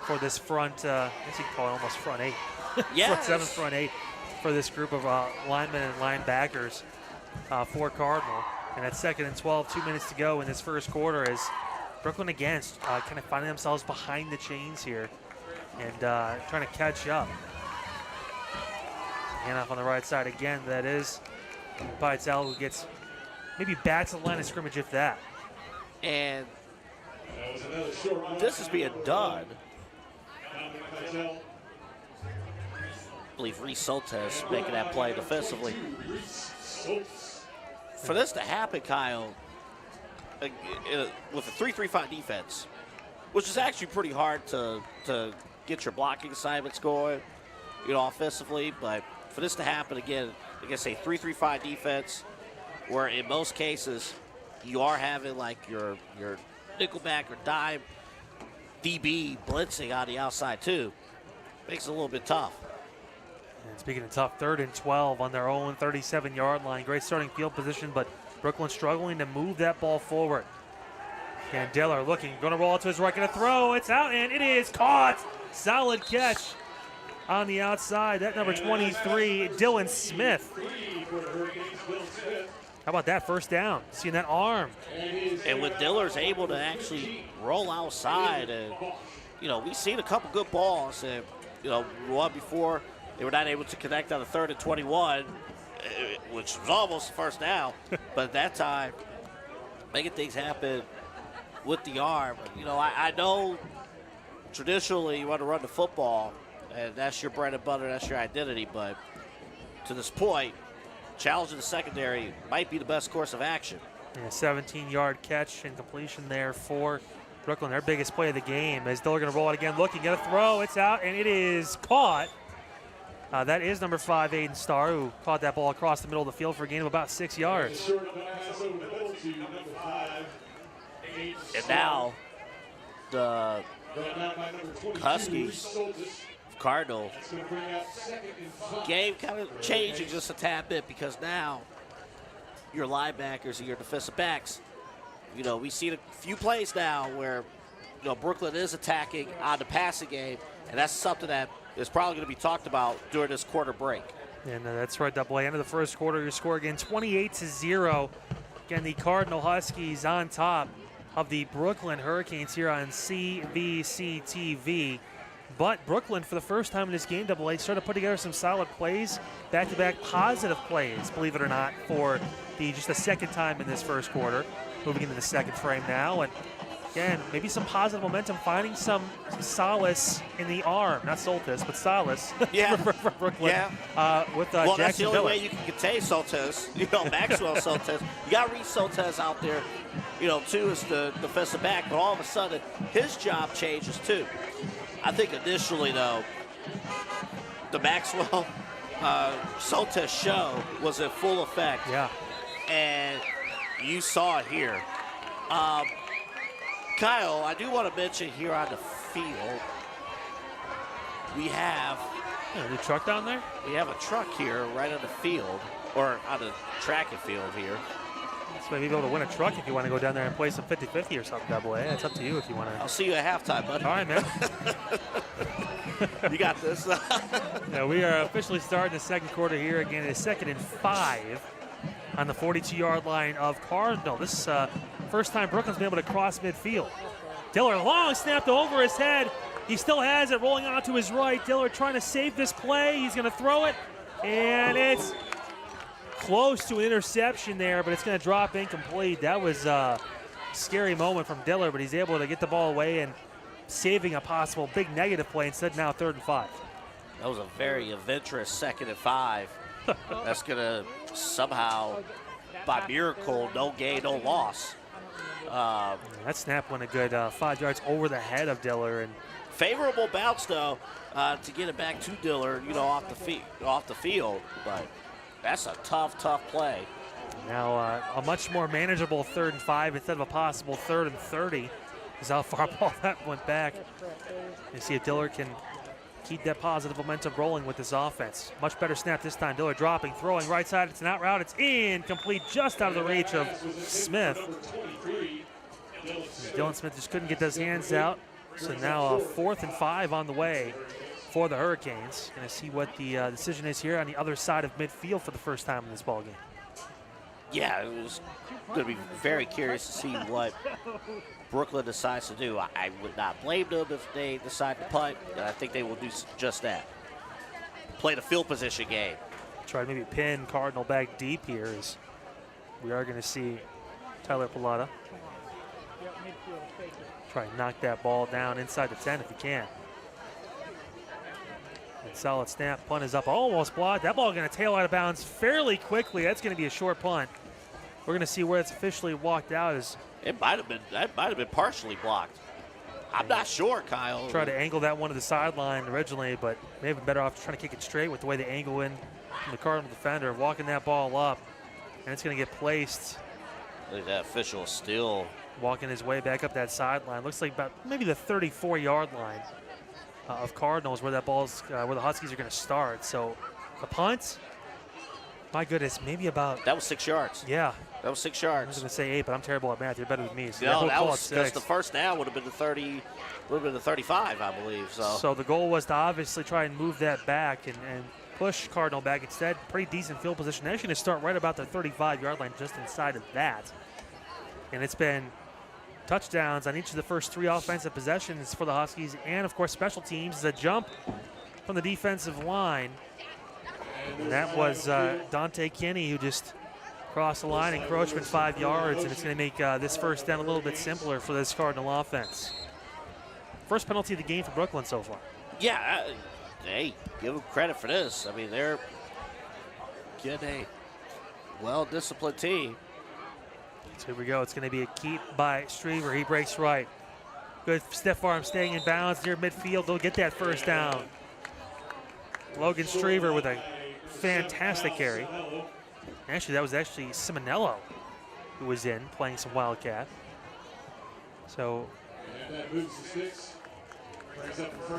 for this front, I guess you can call it almost front 8. Yes. front 8 for this group of linemen and linebackers for Cardinal. And at 2nd and 12, 2 minutes to go in this first quarter as Brooklyn again kind of finding themselves behind the chains here and trying to catch up. Hand off on the right side again. That is Patel, who gets maybe back to the line of scrimmage, if that. And this is being done. I believe Reese Soltes making that play defensively. For this to happen, Kyle, with a 3-3-5 defense, which is actually pretty hard to get your blocking assignments going, offensively. But for this to happen again, like I say, 3-3-5 defense, where in most cases you are having like your nickelback or dime DB blitzing on the outside too, makes it a little bit tough. And speaking of tough, 3rd and 12 on their own 37-yard line. Great starting field position, but Brooklyn struggling to move that ball forward. And Diller looking, going to roll it to his right, going to throw. It's out, and it is caught. Solid catch on the outside. That number 23, Dylan Smith. How about that first down? Seeing that arm. And when Diller's able to actually roll outside, and we've seen a couple good balls, and one before they were not able to connect on the 3rd and 21, which was almost the first down. But at that time, making things happen with the arm. I know traditionally you want to run the football, and that's your bread and butter, that's your identity. But to this point, challenging the secondary might be the best course of action. Yeah, 17-yard catch and completion there for Brooklyn, their biggest play of the game. As Diller going to roll it again, looking, going to throw. It's out, and it is caught. That is number 5, Aiden Starr, who caught that ball across the middle of the field for a gain of about 6 yards. And now the Huskies, Cardinal, game kind of changing just a tad bit, because now your linebackers and your defensive backs, we see a few plays now where Brooklyn is attacking on the passing game, and that's something that is probably going to be talked about during this quarter break. And that's right, Double A. End of the first quarter, your score again 28-0. Again, the Cardinal Huskies on top of the Brooklyn Hurricanes here on CVC TV. But Brooklyn, for the first time in this game, Double A, started to put together some solid plays, back-to-back positive plays, believe it or not, for just the second time in this first quarter. Moving into the second frame now, and again, maybe some positive momentum, finding some solace in the arm. Not Soltis, but solace. Yeah. for Brooklyn. Yeah. With well, Jackson that's the only Miller. way you can contain Soltis. Maxwell Soltis. You got Reese Soltis out there, too, as the defensive back. But all of a sudden, his job changes, too. I think initially, though, the Maxwell Soltis show was in full effect. Yeah. And you saw it here. Kyle, I do want to mention here on the field, we have the truck down there? We have a truck here right on the field, or on the track and field here. So maybe be able to win a truck if you want to go down there and play some 50-50 or something, Double A. It's up to you if you want to. I'll see you at halftime, bud. All right, man. You got this. Yeah, we are officially starting the second quarter here. Again, it's 2nd and 5 on the 42-yard line of Cardinal. This first time Brooklyn's been able to cross midfield. Diller long snapped over his head. He still has it rolling out to his right. Diller trying to save this play. He's going to throw it, and it's close to an interception there, but it's going to drop incomplete. That was a scary moment from Diller, but he's able to get the ball away and saving a possible big negative play instead. Now 3rd and 5. That was a very adventurous 2nd and 5. That's going to somehow, by miracle, no gain, no loss. That snap went a good 5 yards over the head of Diller. And favorable bounce, though, to get it back to Diller, off the field. But that's a tough play. Now a much more manageable 3rd and 5 instead of a possible 3rd and 30. Is how far ball that went back. You see if Diller can keep that positive momentum rolling with this offense. Much better snap this time. Diller dropping, throwing right side. It's an out route. It's incomplete, just out of the reach of Smith. Dylan Smith just couldn't get those hands out. So now 4th and 5 on the way for the Hurricanes. Going to see what the decision is here on the other side of midfield for the first time in this ballgame. Yeah, it was going to be very curious to see what Brooklyn decides to do. I would not blame them if they decide to punt, and I think they will do just that. Play the field position game. Try to maybe pin Cardinal back deep here, as we are going to see Tyler Pallotta try and knock that ball down inside the 10 if he can. And solid snap. Punt is up, almost blocked. That ball going to tail out of bounds fairly quickly. That's going to be a short punt. We're going to see where it's officially walked out. It might have been, that might have been partially blocked. I'm not sure, Kyle. Tried to angle that one to the sideline originally, but may have been better off trying to kick it straight with the way they angle in from the Cardinal defender, walking that ball up, and it's going to get placed. Look at that official still walking his way back up that sideline. Looks like about maybe the 34-yard line of Cardinals where that ball's, where the Huskies are going to start. So the punt, my goodness, maybe about. That was 6 yards. Yeah. That was 6 I yards. was going to say 8, but I'm terrible at math. You're better than me. So No, we'll that call was it because 6. the first down would have been the 30, would have been the 35, I believe. So the goal was to obviously try and move that back and push Cardinal back. Instead, pretty decent field position. They're actually going to start right about the 35-yard line, just inside of that. And it's been touchdowns on each of the first 3 offensive possessions for the Huskies, and of course special teams. A jump from the defensive line. And that was Dante Kinney, who just crossed the line, encroachment 5 yards, and it's going to make this first down a little bit simpler for this Cardinal offense. First penalty of the game for Brooklyn so far. yeah, hey, give them credit for this. I mean, they're getting a well-disciplined team. So here we go. It's going to be a keep by Streaver. He breaks right. Good stiff arm staying in bounds near midfield. They'll get that first down. Logan Streaver with a fantastic carry. Actually, that was actually Simonello who was in playing some Wildcat. So,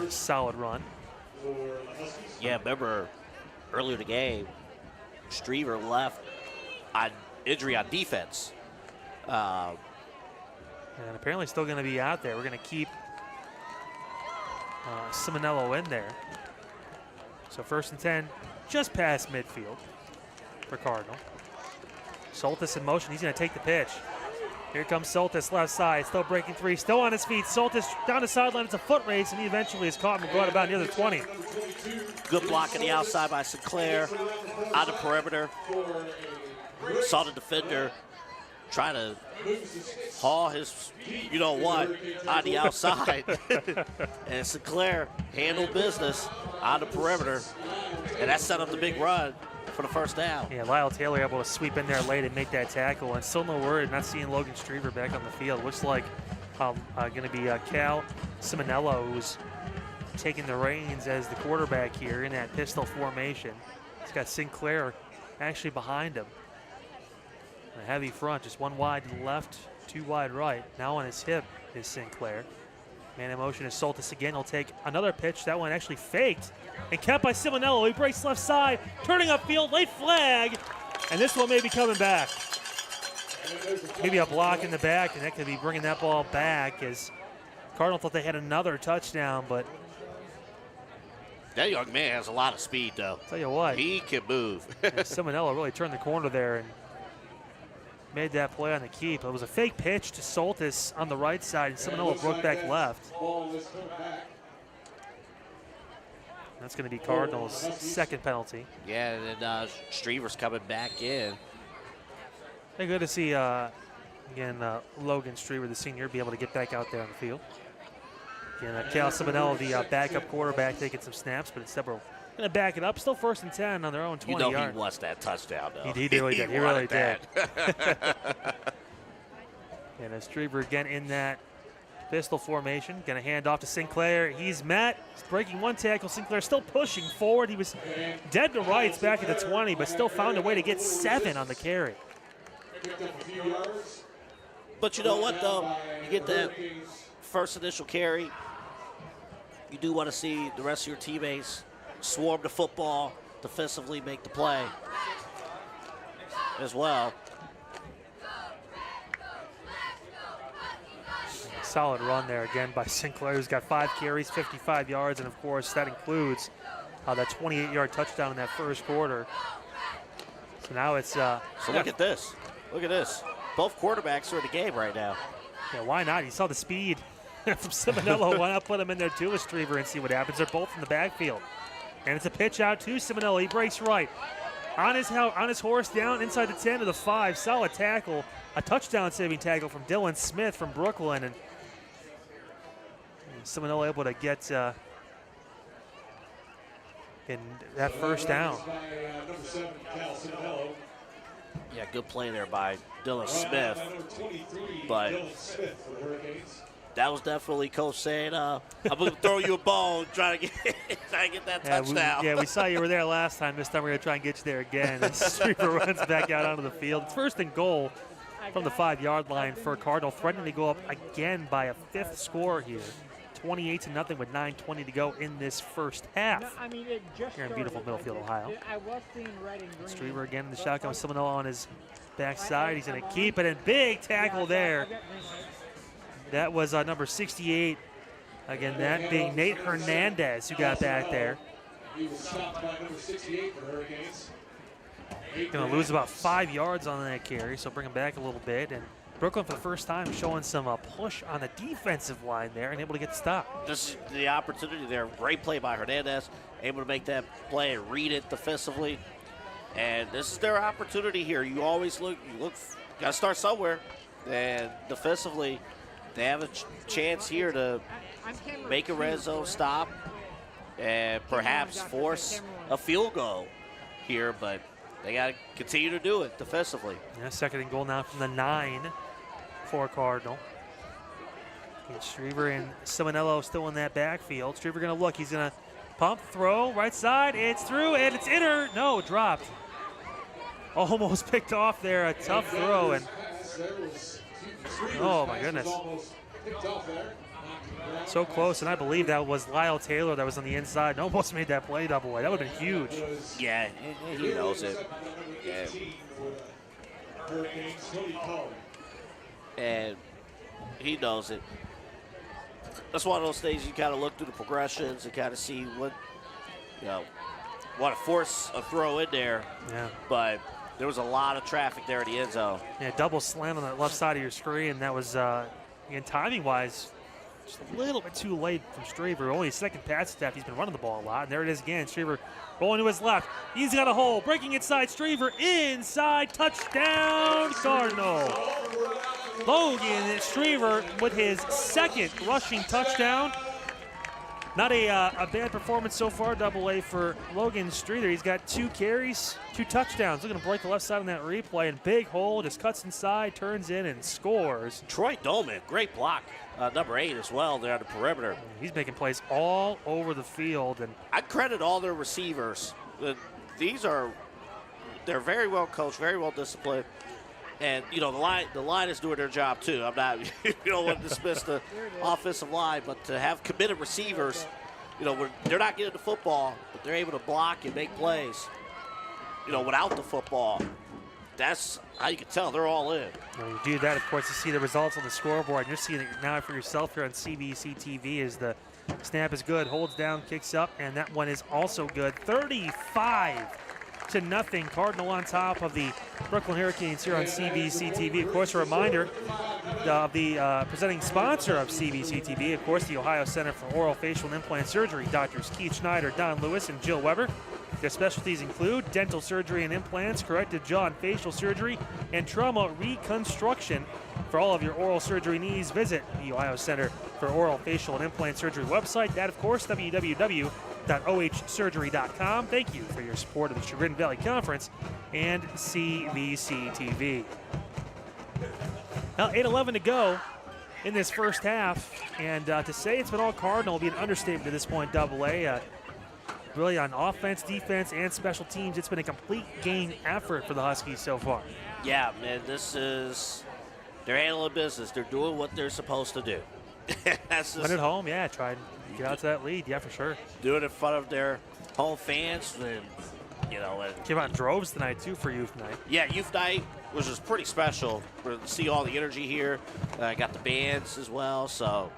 solid run. Yeah, remember earlier in the game, Streaver left on injury on defense. And apparently still going to be out there. We're going to keep Simonello in there. So 1st and 10, just past midfield for Cardinal. Soltis in motion. He's going to take the pitch. Here comes Soltis, left side, still breaking 3, still on his feet. Soltis down the sideline. It's a foot race, and he eventually is caught and brought about near the 20. Good block on the outside by Sinclair. On the perimeter. Saw the defender trying to haul his, you know what, on the outside. And Sinclair handled business on the perimeter. And that set up the big run for the first down. Yeah, Lyle Taylor able to sweep in there late and make that tackle. And still no word, not seeing Logan Streaver back on the field. Looks like going to be Cal Simonello, who's taking the reins as the quarterback here in that pistol formation. He's got Sinclair actually behind him. A heavy front, just 1 wide to the left, 2 wide right. Now on his hip is Sinclair. Man in motion is Soltis again. He'll take another pitch. That one actually faked and kept by Simonello. He breaks left side, turning upfield, late flag, and this one may be coming back. Maybe a block in the back, and that could be bringing that ball back as Cardinal thought they had another touchdown, but That young man has a lot of speed, though. tell you what, He can move. Simonello really turned the corner there and made that play on the keep. It was a fake pitch to Soltis on the right side, and Simonello broke back left. That's going to be Cardinals' second penalty. Yeah, and then Streaver's coming back in. Hey, good to see, again, Logan Streaver, the senior, be able to get back out there on the field. Again, Cal Simonello, the backup quarterback, taking some snaps, but instead we're going to back it up. Still 1st and 10 on their own 20 You know yard. he wants that touchdown, though. He really did. He really wanted did. that. And Streaver again in that pistol formation. Going to hand off to Sinclair. He's met. He's breaking 1 tackle. Sinclair still pushing forward. He was dead to rights back at the 20, but still found a way to get 7 on the carry. But you know what, though? You get that first initial carry. You do want to see the rest of your teammates swarm the football, defensively make the play as well. Solid run there again by Sinclair, who's got 5 carries, 55 yards, and of course that includes that 28-yard touchdown in that first quarter. So now it's So look at this. Look at this. Both quarterbacks are in the game right now. yeah, why not? You saw the speed from Simonello. Why not put him in there too with Streaver and see what happens? They're both in the backfield. And it's a pitch out to Simonello. He breaks right. On his horse down inside the 10 to the 5. Solid tackle. A touchdown saving tackle from Dylan Smith from Brooklyn. And Simonello able to get in that first down. Yeah, good play there by Dylan Smith. But that was definitely Coach saying, I'm going to throw you a bone, try to get that touchdown. We saw you were there last time. This time we're going to try and get you there again. And Streaver runs back out onto the field. It's 1st and goal from the 5-yard line for Cardinal, threatening to go up again by a 5th score here. 28-0 with 9:20 to go in this first half. No, I mean, it just here in beautiful Middlefield, Ohio. I was seeing red and green. Streaver again in the shotgun with Seminole on his backside. He's going to keep it, and big tackle there. That was number 68. Again, that being Nate Hernandez, who got back there. He was stopped by number 68 for Hurricanes. Going to lose about 5 yards on that carry, so bring him back a little bit. And Brooklyn, for the first time, showing some push on the defensive line there and able to get the stop. Just the opportunity there. Great play by Hernandez. Able to make that play and read it defensively. And this is their opportunity here. You always look, got to start somewhere. And defensively, they have a chance here to make a red zone stop and perhaps force a field goal here, but they got to continue to do it defensively. Yeah, 2nd and goal now from the 9 for Cardinal. And Streaver and Simonello still in that backfield. Streaver going to look. He's going to pump, throw, right side. It's through, and it's no, dropped. Almost picked off there. A tough throw, and oh my goodness. So close, and I believe that was Lyle Taylor that was on the inside and almost made that play double way. That would have been huge. Yeah, he knows it. Yeah. And he knows it. That's one of those things you kind of look through the progressions and kind of see what, want to force a throw in there. Yeah. But there was a lot of traffic there in the end zone. Yeah, double slam on the left side of your screen. That was, again, timing-wise, just a little bit too late from Streaver. Only his 2nd pass attempt. He's been running the ball a lot. And there it is again. Streaver rolling to his left. He's got a hole. Breaking inside. Streaver inside. Touchdown, Cardinal. Logan Streaver with his 2nd rushing touchdown. Not a bad performance so far, double A for Logan Streeter. He's got 2 carries, 2 touchdowns. Looking to break the left side on that replay, and big hole, just cuts inside, turns in, and scores. Troy Dolman, great block. Number 8 as well there on the perimeter. He's making plays all over the field. And I credit all their receivers. They're very well coached, very well disciplined. And, the line is doing their job, too. I'm not, you don't want to dismiss the offensive line, but to have committed receivers, when they're not getting the football, but they're able to block and make plays, without the football, that's how you can tell they're all in. You do that, of course, to see the results on the scoreboard. And you're seeing it now for yourself here on CVC TV as the snap is good, holds down, kicks up, and that one is also good. 35-0. Cardinal on top of the Brooklyn Hurricanes here on CVC TV. Of course, a reminder of the presenting sponsor of CVC TV, of course, the Ohio Center for Oral, Facial, and Implant Surgery, Drs. Keith Schneider, Don Lewis, and Jill Weber. Their specialties include dental surgery and implants, corrective jaw and facial surgery, and trauma reconstruction. For all of your oral surgery needs, visit the Ohio Center for Oral, Facial, and Implant Surgery website. That, of course, www.ohsurgery.com. Thank you for your support of the Chagrin Valley Conference and CVC TV. Now, 8:11 to go in this first half, and to say it's been all Cardinal would be an understatement at this point, double A. Really on offense, defense, and special teams, it's been a complete game effort for the Huskies so far. Yeah, man, they're handling business. They're doing what they're supposed to do. Win at home, yeah, try and get out to that lead, yeah, for sure. Do it in front of their home fans, and came out in droves tonight too for Youth Night. Yeah, Youth Night was just pretty special. To see all the energy here. Got the bands as well, so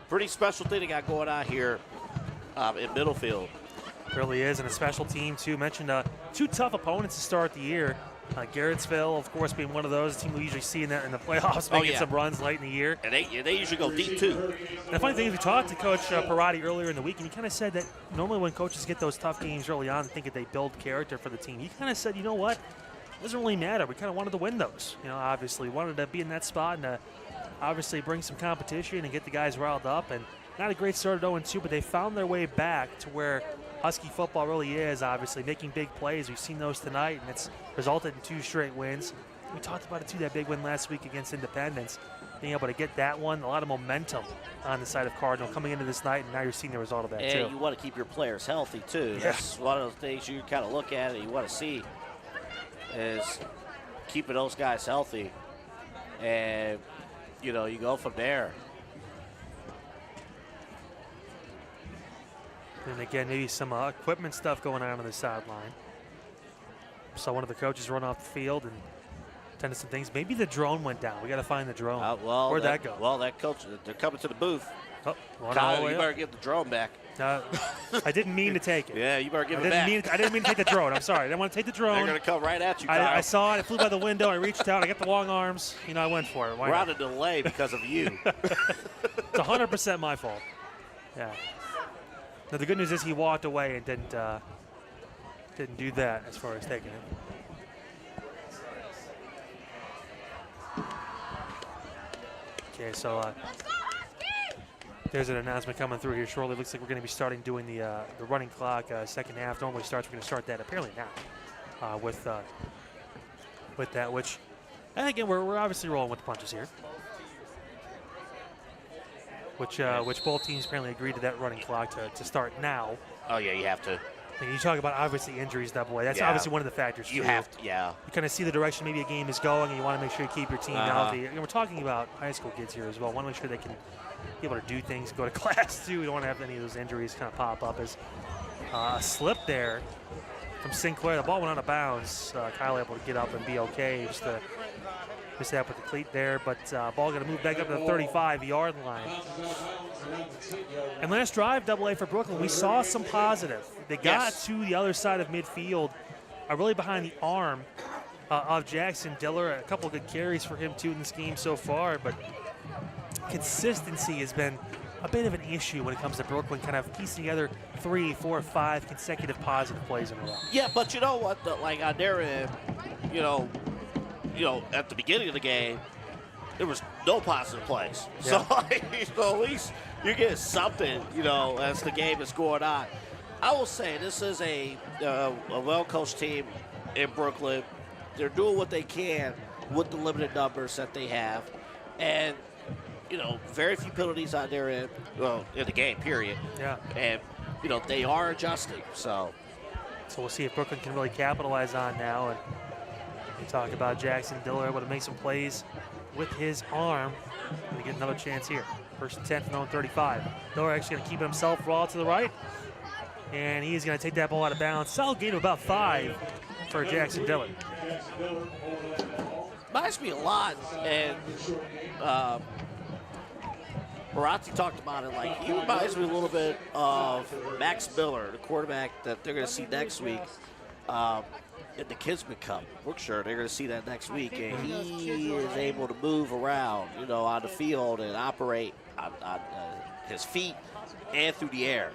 pretty special thing they got going on here in Middlefield. Really is, and a special team too. Mentioned 2 tough opponents to start the year. Garrettsville, of course, being one of those. A team we usually see in the playoffs, making some runs late in the year. And they usually go deep too. And the funny thing is, we talked to Coach Parati earlier in the week, and he kind of said that normally when coaches get those tough games early on, think that they build character for the team. He kind of said, you know what, it doesn't really matter. We kind of wanted to win those. Obviously wanted to be in that spot and obviously bring some competition and get the guys riled up. And not a great start at 0-2, but they found their way back to where Husky football really is, obviously, making big plays. We've seen those tonight, and it's resulted in 2 straight wins. We talked about it, too, that big win last week against Independence. Being able to get that one, a lot of momentum on the side of Cardinal coming into this night, and now you're seeing the result of that, too. And you want to keep your players healthy, too. Yeah. That's one of the things you kind of look at and you want to see is keeping those guys healthy. And, you know, you go from there. And again, maybe some equipment stuff going on the sideline. Saw one of the coaches run off the field and attended some things. Maybe the drone went down. We got to find the drone. Where'd that go? Well, that coach, they're coming to the booth. Oh, Kyle, you better get the drone back. I didn't mean to take it. Yeah, you better give it back. I didn't mean to take the drone. I'm sorry. I didn't want to take the drone. They're going to come right at you, Kyle. I saw it. It flew by the window. I reached out. I got the long arms. You know, I went for it. We're on a delay because of you. It's 100% my fault. Yeah. Now, the good news is he walked away and didn't do that as far as taking it. Okay, so there's an announcement coming through here shortly. Looks like we're going to be starting doing the running clock second half. Normally starts. We're going to start that apparently now with that. Which, and again, we're obviously rolling with the punches here. Which both teams apparently agreed to that running clock to start now. Oh yeah, you have to. And you talk about obviously injuries, double A. That's obviously one of the factors. You have to, yeah. You kind of see the direction maybe a game is going, and you want to make sure you keep your team healthy. And we're talking about high school kids here as well. Want to make sure they can be able to do things, go to class too. We don't want to have any of those injuries kind of pop up. As a slip there from Sinclair, the ball went out of bounds. Kyle able to get up and be okay. Just missed that with the cleat there, but ball going to move back up to the 35-yard line. And last drive, double A for Brooklyn, we saw some positive. They got to the other side of midfield, really behind the arm of Jackson Diller. A couple of good carries for him, too, in this game so far, but consistency has been a bit of an issue when it comes to Brooklyn, kind of piecing together 3, 4, 5 consecutive positive plays in a row. Yeah, but you know what? Like on their end, you know, at the beginning of the game, there was no positive plays. Yeah. So, at least you get something, as the game is going on. I will say this is a well-coached team in Brooklyn. They're doing what they can with the limited numbers that they have. And, very few penalties on their end, in the game, period. Yeah. And, they are adjusting, so we'll see if Brooklyn can really capitalize on now. And we talk about Jackson Diller able to make some plays with his arm. Going to get another chance here. First and 10 from their own 35. Diller actually going to keep himself raw to the right. And he's going to take that ball out of bounds. Solid gain of about 5 for Jackson Diller. Reminds me a lot, and Marazzi talked about it, like he reminds me a little bit of Max Miller, the quarterback that they're going to see next week in the Kismet Cup. We're sure they're going to see that next week, and he is able to move around, on the field and operate on his feet and through the air.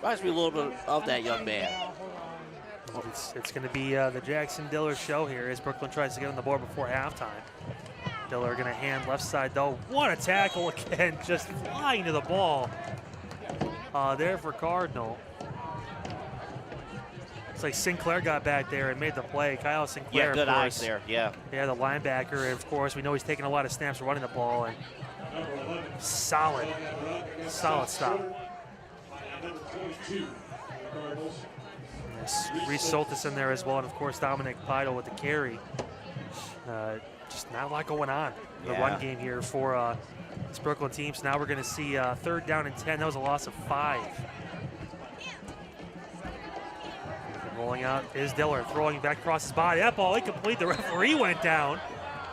Reminds me a little bit of that young man. It's going to be the Jackson Diller show here as Brooklyn tries to get on the board before halftime. Diller going to hand left side, though. What a tackle again, just flying to the ball there for Cardinal. It's like Sinclair got back there and made the play. Kyle Sinclair, yeah, good eyes there, yeah. Yeah, the linebacker, and of course, we know he's taking a lot of snaps running the ball, and solid stop. Yes, Reese Soltis in there as well, and of course, Dominic Pidle with the carry. Just not a lot going on in the run game here for this Brooklyn team. So now we're going to see 3rd down and 10. That was a loss of 5. Rolling out is Diller, throwing back across his body. That ball incomplete. The referee went down.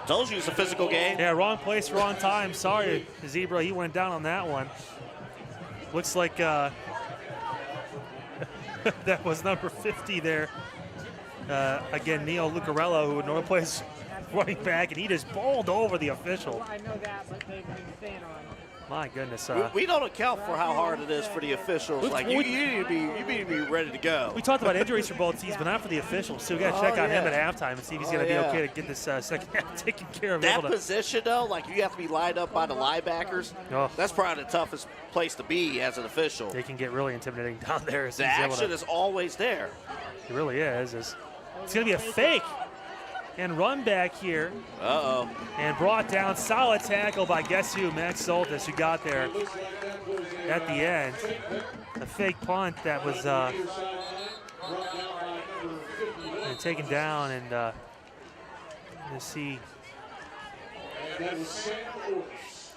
Told you it's a physical game. Yeah, wrong place, wrong time. Sorry, Zebra, he went down on that one. Looks like that was number 50 there. Again, Neil Lucarello, who normally plays running back, and he just bowled over the official. Well, I know that, but they've been staying My goodness. We don't account for how hard it is for the officials. Like, you need to be ready to go. We talked about injuries for both teams, but not for the officials. So we got to check on him at halftime and see if he's going to be okay to get this second half taken care of. That position, though, like you have to be lined up by the linebackers. Oh. That's probably the toughest place to be as an official. They can get really intimidating down there. The action is always there. It really is. It's going to be a fake and run back here. Uh-oh. And brought down. Solid tackle by guess who? Max Soltis, who got there at the end. A fake punt that was taken down, and you see.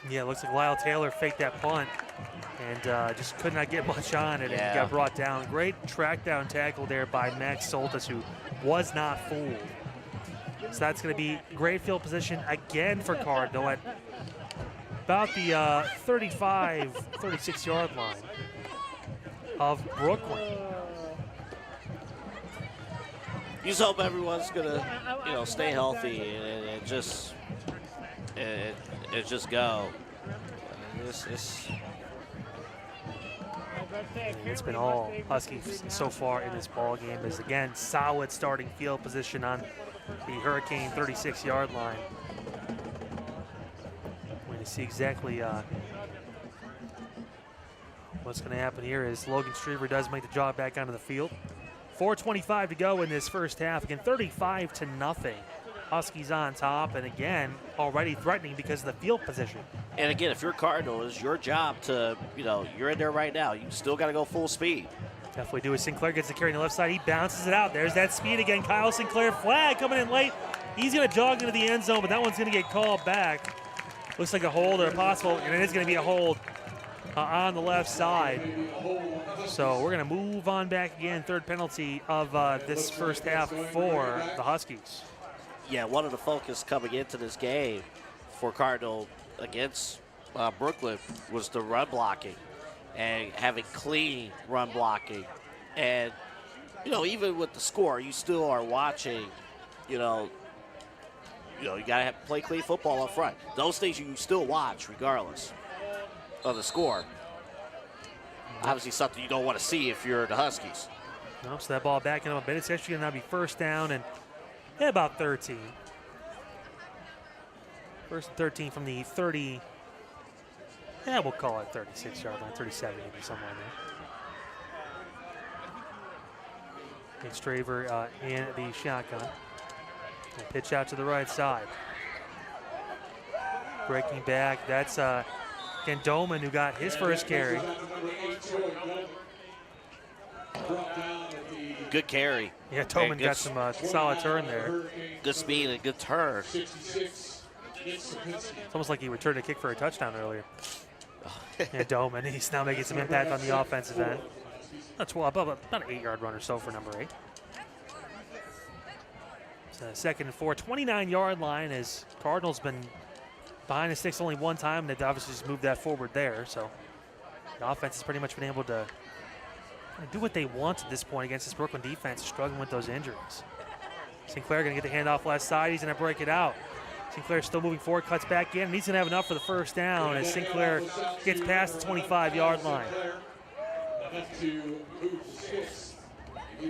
Yeah, it looks like Lyle Taylor faked that punt and just could not get much on it, and he got brought down. Great track down tackle there by Max Soltis, who was not fooled. So that's going to be great field position again for Cardinal at about the 35, 36-yard line of Brooklyn. You just hope everyone's going to, stay healthy and just go. It's been all Huskies so far in this ball game. Is again solid starting field position on the Hurricane 36-yard line. We're going to see exactly what's going to happen here is Logan Streaver does make the jog back onto the field. 4:25 to go in this first half. Again, 35-0. Huskies on top, and again, already threatening because of the field position. And again, if you're Cardinal, it's your job to, you're in there right now. You still got to go full speed. Definitely do. As Sinclair gets the carry on the left side, he bounces it out. There's that speed again. Kyle Sinclair, flag coming in late. He's going to jog into the end zone, but that one's going to get called back. Looks like a hold or possible, and it is going to be a hold on the left side. So we're going to move on back again. Third penalty of this first half for the Huskies. Yeah, one of the focus coming into this game for Cardinal against Brooklyn was the run blocking and having clean run blocking. And, even with the score, you still are watching, you got to play clean football up front. Those things you still watch regardless of the score. Obviously something you don't want to see if you're the Huskies. Nope, so that ball backing up a bit. It's actually going to now be first down and about 13. First and 13 from the 30. Yeah, we'll call it 36-yard line, 37 maybe, somewhere there. And Straver in the shotgun. And pitch out to the right side. Breaking back, that's again Doman, who got his first carry. Good carry. Yeah, Doman got some solid turn there. Good speed and good turn. It's almost like he returned a kick for a touchdown earlier. Yeah, Doman, he's now making some impact on the offensive end. That's about an 8-yard run or so for number 8. So second and 4, 29-yard line as Cardinals been behind the sticks only one time. They've obviously just moved that forward there. So the offense has pretty much been able to do what they want at this point against this Brooklyn defense, struggling with those injuries. Sinclair going to get the handoff left side. He's going to break it out. Sinclair still moving forward, cuts back in, and he's going to have enough for the first down as Sinclair gets past the 25-yard line.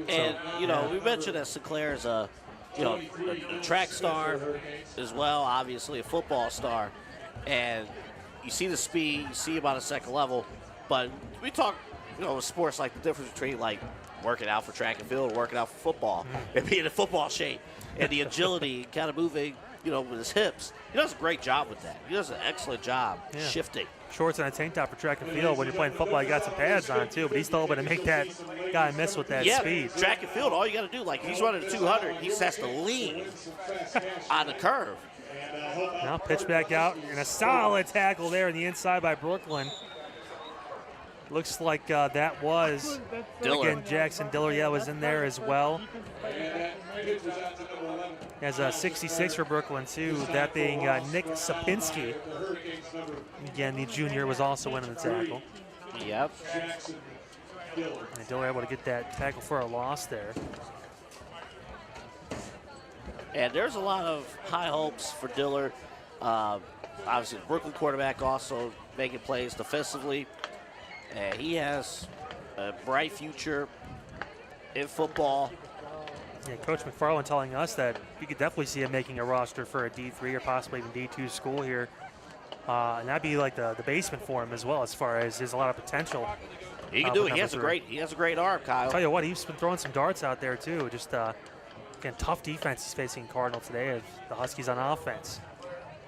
And, we mentioned that Sinclair is a track star as well, obviously a football star. And you see the speed, you see him on a second level. But we talk, with sports, like the difference between, like, working out for track and field, working out for football, and being in football shape, and the agility, kind of moving, with his hips. He does a great job with that. He does an excellent job shifting. Shorts and a tank top for track and field. When you're playing football, you got some pads on too, but he's still able to make that guy miss with that speed. Track and field, all you got to do, like he's running 200, he just has to lean on the curve. Now pitch back out, and a solid tackle there on the inside by Brooklyn. Looks like that was, Diller. Again, Jackson Diller, was in there as well. As a 66 for Brooklyn, too, that being Nick Sapinski. Again, the junior was also in the tackle. Yep. And Diller able to get that tackle for a loss there. And there's a lot of high hopes for Diller. Obviously, the Brooklyn quarterback also making plays defensively. And he has a bright future in football. Yeah, Coach McFarland telling us that you could definitely see him making a roster for a D3 or possibly even D2 school here. And that'd be like the basement for him as well, as far as there's a lot of potential. He can do it. He has a great arm, Kyle. Tell you what, he's been throwing some darts out there too. Just again, tough defense he's facing Cardinal today of the Huskies on offense.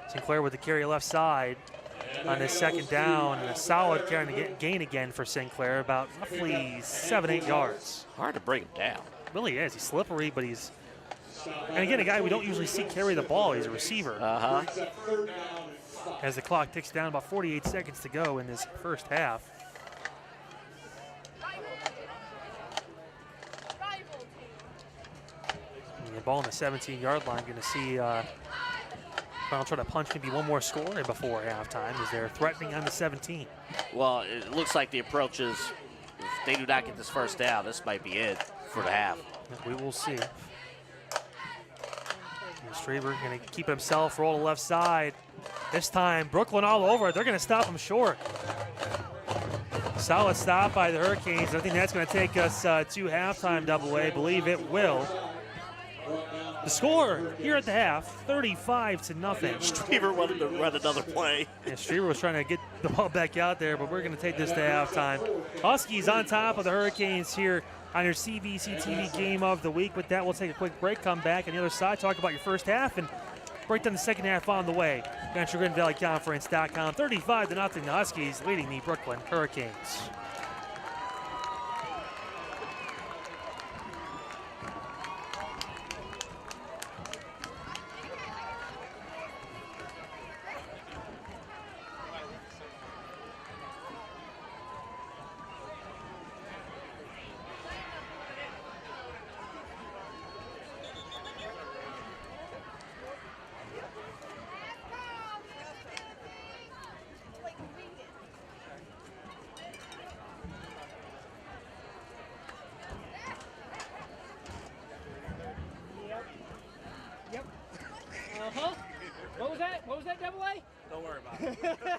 Sinclair with the carry left side on his second down, and a solid gain again for Sinclair, about roughly 7-8 yards. Hard to bring him down. Really is. He's slippery, but he's, and again, a guy we don't usually see carry the ball. He's a receiver. As the clock ticks down, about 48 seconds to go in this first half. And the ball on the 17-yard line. Going to see Brown try to punch maybe one more score before halftime as they're threatening on the 17. Well, it looks like the approach is, if they do not get this first down, this might be it for the half. We will see. Straver going to keep himself, roll to the left side. This time, Brooklyn all over it. They're going to stop him short. Solid stop by the Hurricanes. I think that's going to take us to halftime, AA. I believe it will. The score here at the half, 35-0. Straver wanted to run another play. Yeah, Straver was trying to get the ball back out there, but we're going to take this to halftime. Huskies on top of the Hurricanes here on your CVC TV game of the week. With that, we'll take a quick break, come back on the other side, talk about your first half, and break down the second half on the way. CountryGreenValleyConference.com, 35-0, the Huskies leading the Brooklyn Hurricanes. What was that, Double A? Don't worry about it.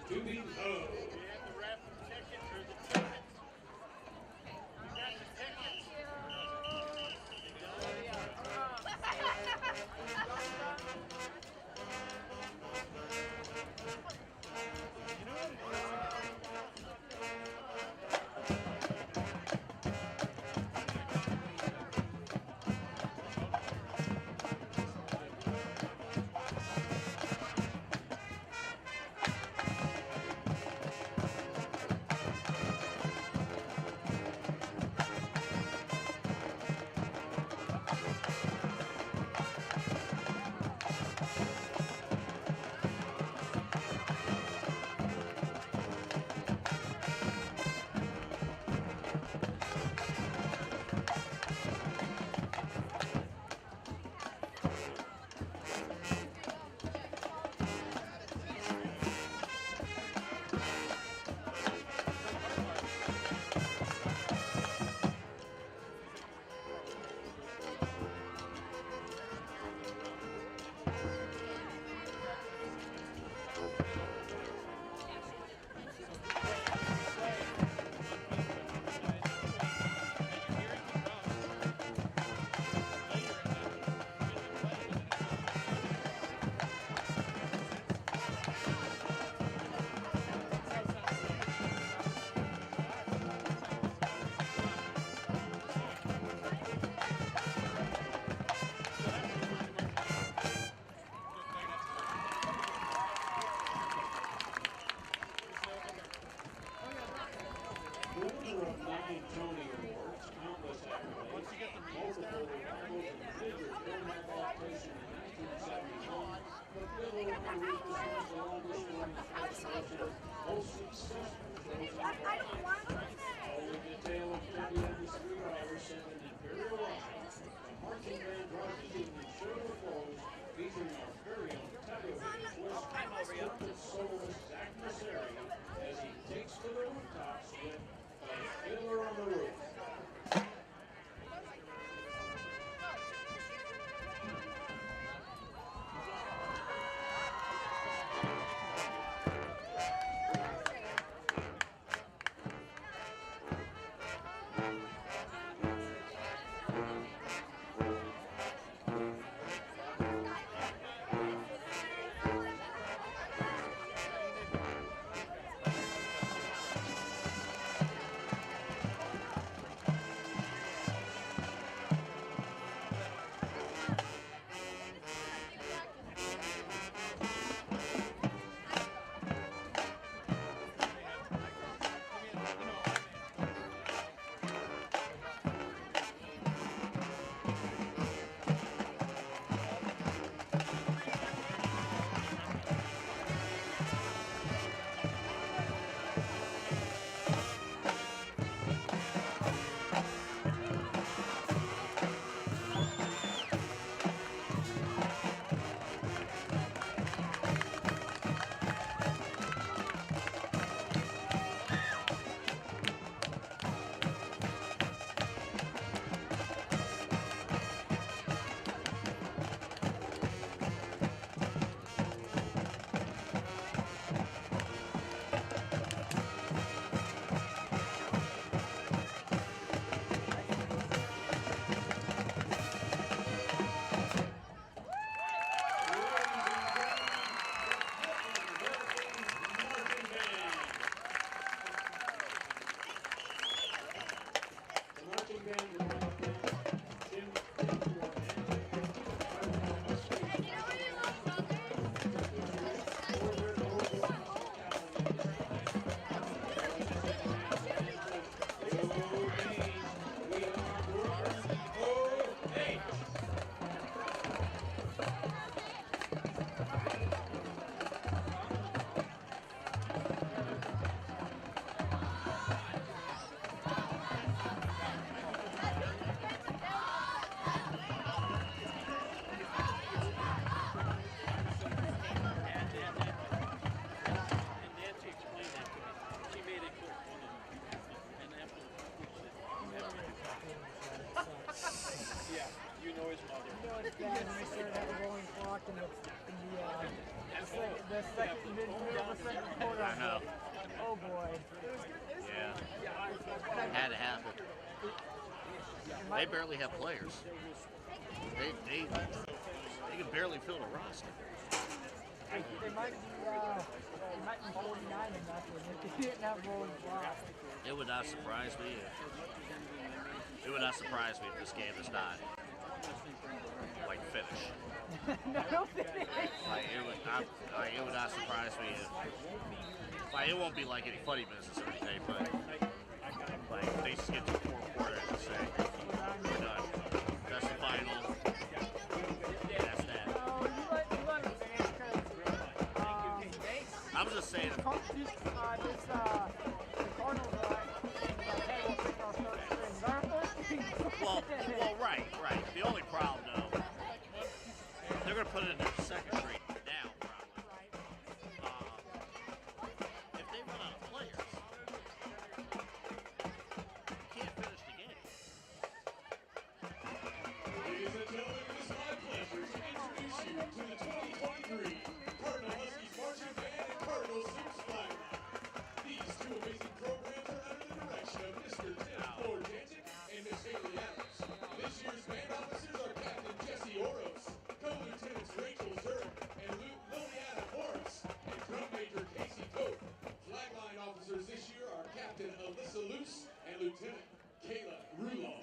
To be low. As he takes to the rooftops with a fiddler on the roof. Oh boy. Yeah. It had to happen. They barely have players. They can barely fill the roster. They might be 49 and nothing if they didn't have rolling block. It would not surprise me if this game is not like finished. No finish. It would not surprise me if it won't be like any funny business or anything, but like they just get to the fourth quarter and say we're done. That's the final. That's that. I'm just saying. The Cardinals Well, right. The only problem, though, they're going to put it in their second string now, probably. If they run out of players, you can't finish the game. Ladies and gentlemen, it is my pleasure to introduce you to the 2023 Cardinal Huskies Marching Band and Cardinal Suits Flag Line. These two amazing programs are under the direction of Mr. Tim Borjantic and Miss Haley Adams. This year's band officers are Captain Jesse Oros, Co-Lieutenants Rachel Zurich and Liliana Morris, and Drum Major Casey Cope. Flagline officers this year are Captain Alyssa Luce and Lieutenant Kayla Rulon.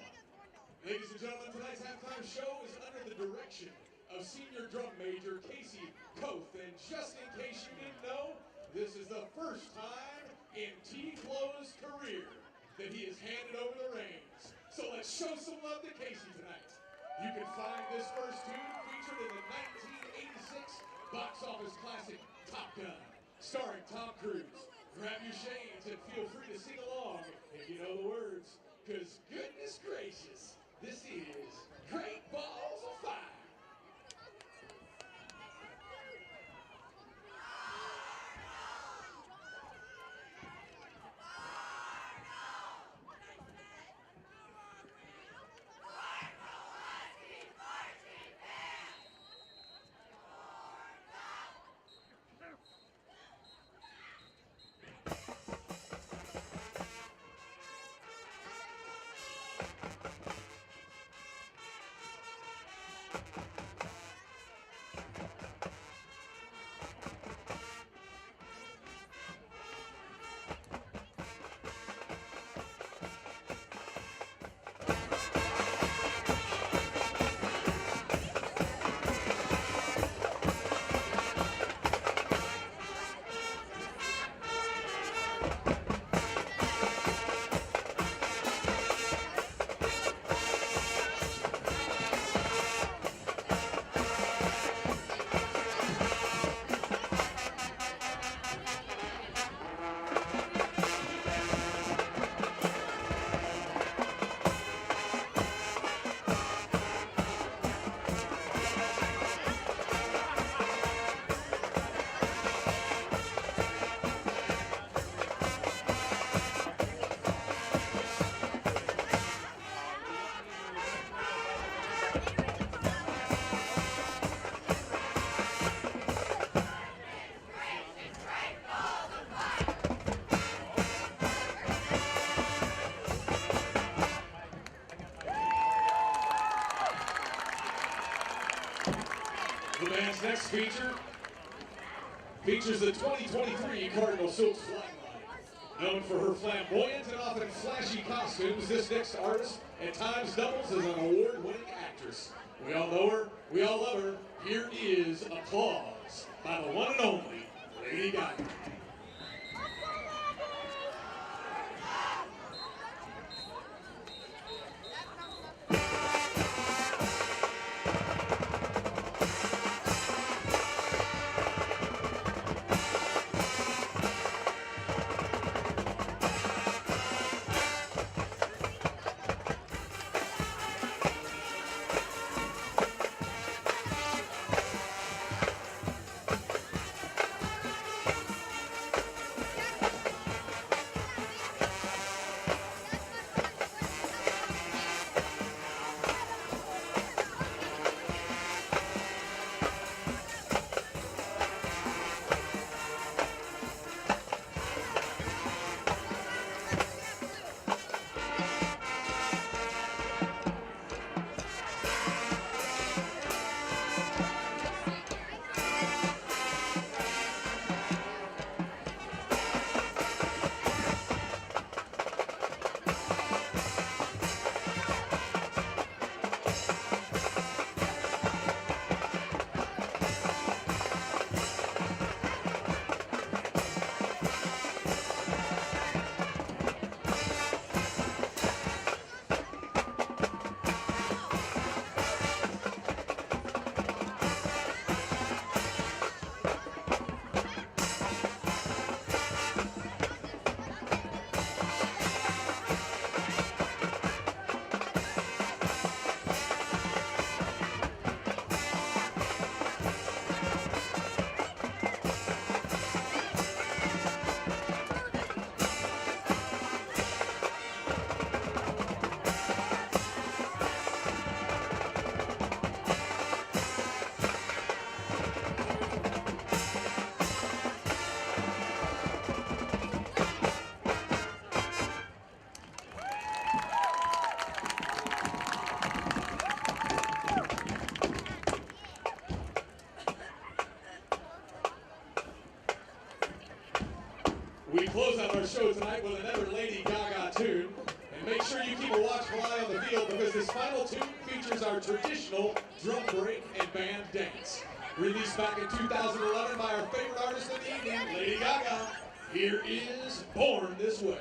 Ladies and gentlemen, tonight's halftime show is under the direction of Senior Drum Major Casey Coth. And just in case you didn't know, this is the first time in T-Flow's career that he has handed over the reins. So let's show some love to Casey tonight. You can find this first tune featured in the 1986 box office classic Top Gun, starring Tom Cruise. Grab your shades and feel free to sing along if you know the words, because goodness gracious, this is Great Balls of Fire. The band's next features the 2023 Cardinal Silks Flightline. Known for her flamboyant and often flashy costumes, this next artist at times doubles as an award-winning actress. We all know her, we all love her. Here is applause by the one and only Lady Gaga. We close out our show tonight with another Lady Gaga tune. And make sure you keep a watchful eye on the field because this final tune features our traditional drum break and band dance. Released back in 2011 by our favorite artist of the evening, Lady Gaga. Here is Born This Way.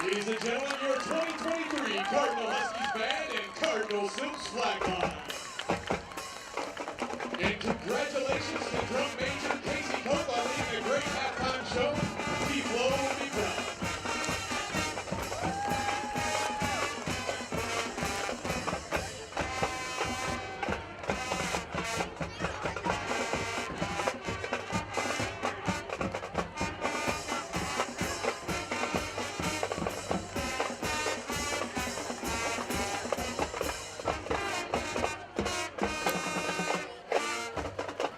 Ladies and gentlemen, your 2023 Cardinal Huskies band and Cardinal Silks flag line. And congratulations to drum major Casey Cope on leading a great halftime show. T-Flow will be proud.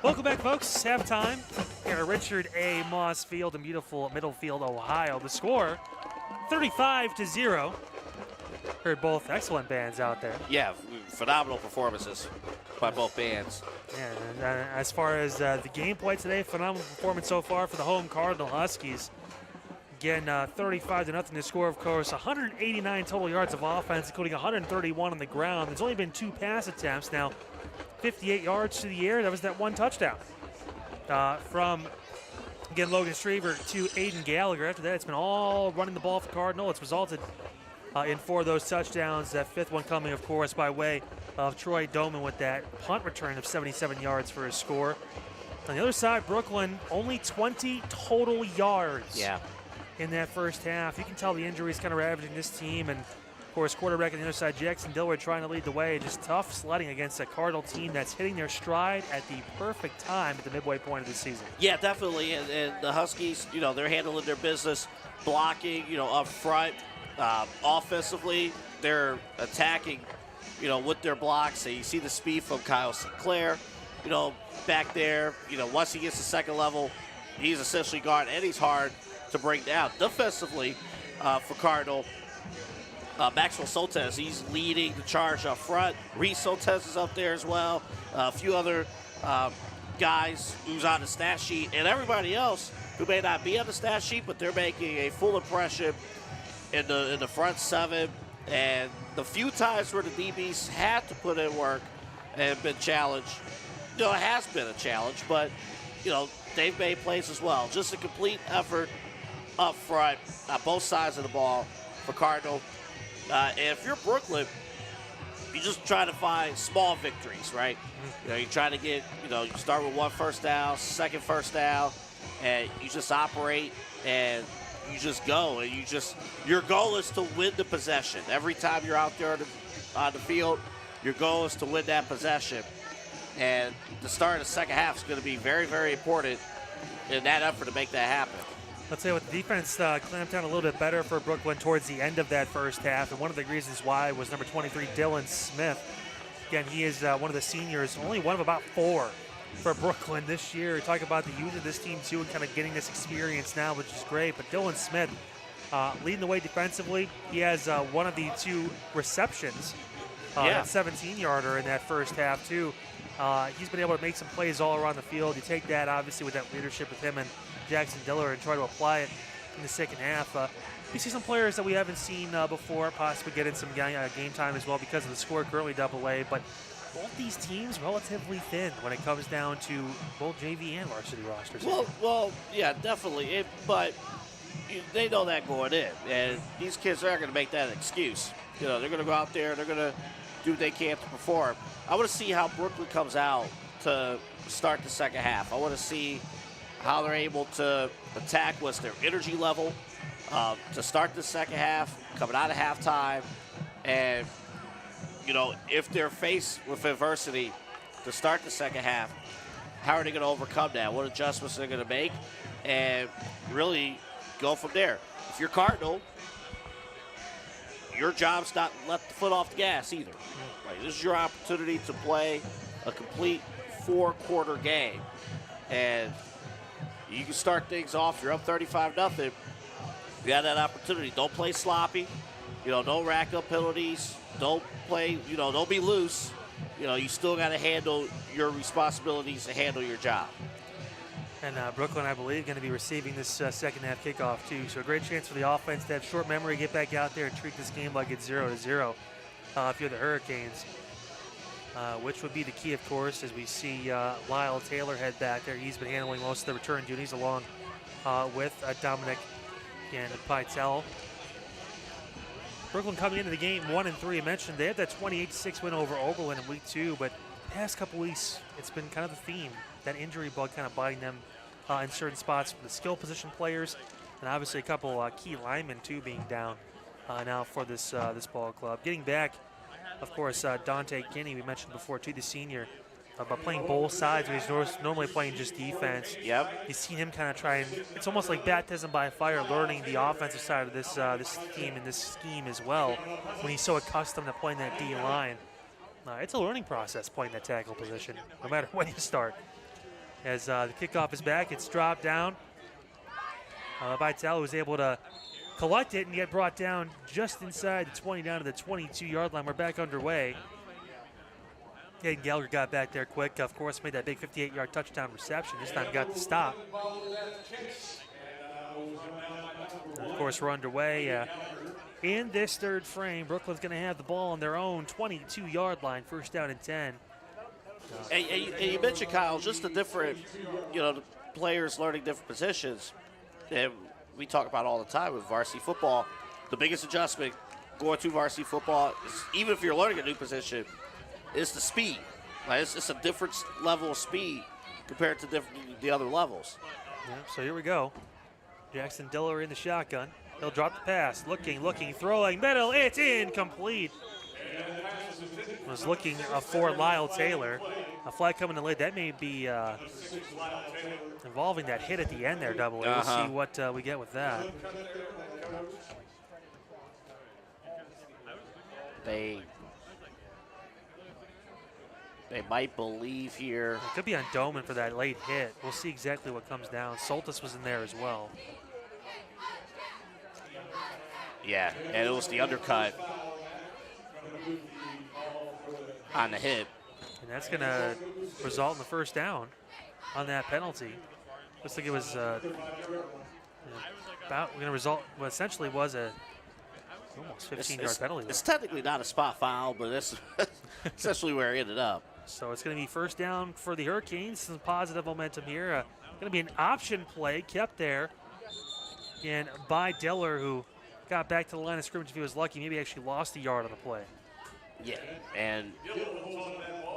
Welcome back, folks. Halftime here at Richard A. Moss Field in beautiful Middlefield, Ohio. The score, 35-0. Heard both excellent bands out there. Yeah, phenomenal performances by both bands. Yeah, and, as far as the gameplay today, phenomenal performance so far for the home Cardinal Huskies. Again, 35-0 to score, of course. 189 total yards of offense, including 131 on the ground. There's only been 2 pass attempts. Now, 58 yards to the air. That was that 1 touchdown from, again, Logan Strever to Aiden Gallagher. After that, it's been all running the ball for Cardinal. It's resulted in 4 of those touchdowns. That 5th one coming, of course, by way of Troy Doman with that punt return of 77 yards for his score. On the other side, Brooklyn, only 20 total yards in that first half. You can tell the injuries kind of ravaging this team. And, of course, quarterback on the other side, Jackson Dillard trying to lead the way. Just tough sledding against a Cardinal team that's hitting their stride at the perfect time at the midway point of the season. Yeah, definitely. And the Huskies, you know, they're handling their business, blocking, you know, up front. Offensively, they're attacking, you know, with their blocks. So you see the speed from Kyle Sinclair, you know, back there. You know, once he gets to second level, he's essentially guard, and he's hard to bring down. Defensively, for Cardinal, Maxwell Soltes, he's leading the charge up front. Reese Soltes is up there as well. A few other guys who's on the stat sheet, and everybody else who may not be on the stat sheet, but they're making a full impression in the front seven. And the few times where the DBs had to put in work and been challenged, it has been a challenge, but, they've made plays as well. Just a complete effort up front on both sides of the ball for Cardinal. And if you're Brooklyn, you just try to find small victories, right? You try to get, you start with 1 first down, 2nd first down, and you just operate and you just go. And your goal is to win the possession. Every time you're out there on the field, your goal is to win that possession. And the start of the second half is going to be very, very important in that effort to make that happen. Let's say with the defense clamped down a little bit better for Brooklyn towards the end of that first half, and one of the reasons why was number 23, Dylan Smith. Again, he is one of the seniors, only one of about 4 for Brooklyn this year. Talk about the youth of this team too, and kind of getting this experience now, which is great. But Dylan Smith leading the way defensively. He has one of the 2 receptions, that 17-yarder in that first half too. He's been able to make some plays all around the field. You take that, obviously, with that leadership with him and Jackson Diller and try to apply it in the second half. We see some players that we haven't seen before possibly get in some game time as well because of the score currently AA, but both these teams relatively thin when it comes down to both JV and varsity rosters. Well, yeah, definitely. But they know that going in, and these kids aren't going to make that an excuse. They're going to go out there, they're going to do what they can to perform. I want to see how Brooklyn comes out to start the second half. I want to see how they're able to attack, what's their energy level to start the second half, coming out of halftime. And, if they're faced with adversity to start the second half, how are they going to overcome that? What adjustments are they going to make? And really go from there. If you're Cardinal, your job's not to let the foot off the gas either. Right? This is your opportunity to play a complete 4-quarter game. And you can start things off. You're up 35-0. You have that opportunity. Don't play sloppy. Don't rack up penalties. Don't play, don't be loose. You still got to handle your responsibilities and handle your job. And Brooklyn, I believe, going to be receiving this second half kickoff too. So a great chance for the offense to have short memory, get back out there and treat this game like it's 0-0 if you're the Hurricanes. Which would be the key, of course, as we see Lyle Taylor head back there. He's been handling most of the return duties along with Dominic and Pytel. Brooklyn coming into the game 1-3. I mentioned they had that 28-6 win over Oberlin in week 2, but the past couple weeks it's been kind of the theme, that injury bug kind of biting them in certain spots for the skill position players, and obviously a couple key linemen too being down now for this ball club. Getting back, of course, Dante Kinney, we mentioned before too, the senior, but playing both sides when he's normally playing just defense. Yep. You've seen him kind of try and, it's almost like baptism by fire, learning the offensive side of this team and this scheme as well, when he's so accustomed to playing that D line. It's a learning process playing that tackle position, no matter when you start. As the kickoff is back, it's dropped down. Vitale was able to collect it and get brought down just inside the 20, down to the 22-yard line. We're back underway. Hayden Gallagher got back there quick. Of course, made that big 58-yard touchdown reception. This time got the stop. And of course, we're underway. In this third frame, Brooklyn's going to have the ball on their own 22-yard line, first down and 10. And you mentioned, Kyle, just the different, the players learning different positions. And we talk about all the time with varsity football. The biggest adjustment going to varsity football is, even if you're learning a new position, is the speed. Right? It's a different level of speed compared to the other levels. Yeah, so here we go. Jackson Diller in the shotgun. He'll drop the pass. Looking, throwing, middle. It's incomplete. Was looking for Lyle Taylor. A flag coming in late. That may be involving that hit at the end there, Double A. We'll see what we get with that. They might believe here. It could be on Doman for that late hit. We'll see exactly what comes down. Soltis was in there as well. Yeah, and it was the undercut on the hit. And that's going to result in the first down on that penalty. Looks like it was about going to result what essentially was a almost 15-yard penalty. It's technically not a spot foul, but that's essentially where it ended up. So it's going to be first down for the Hurricanes. Some positive momentum here. Going to be an option play kept there. And by Diller, who got back to the line of scrimmage if he was lucky. Maybe actually lost a yard on the play. Yeah, and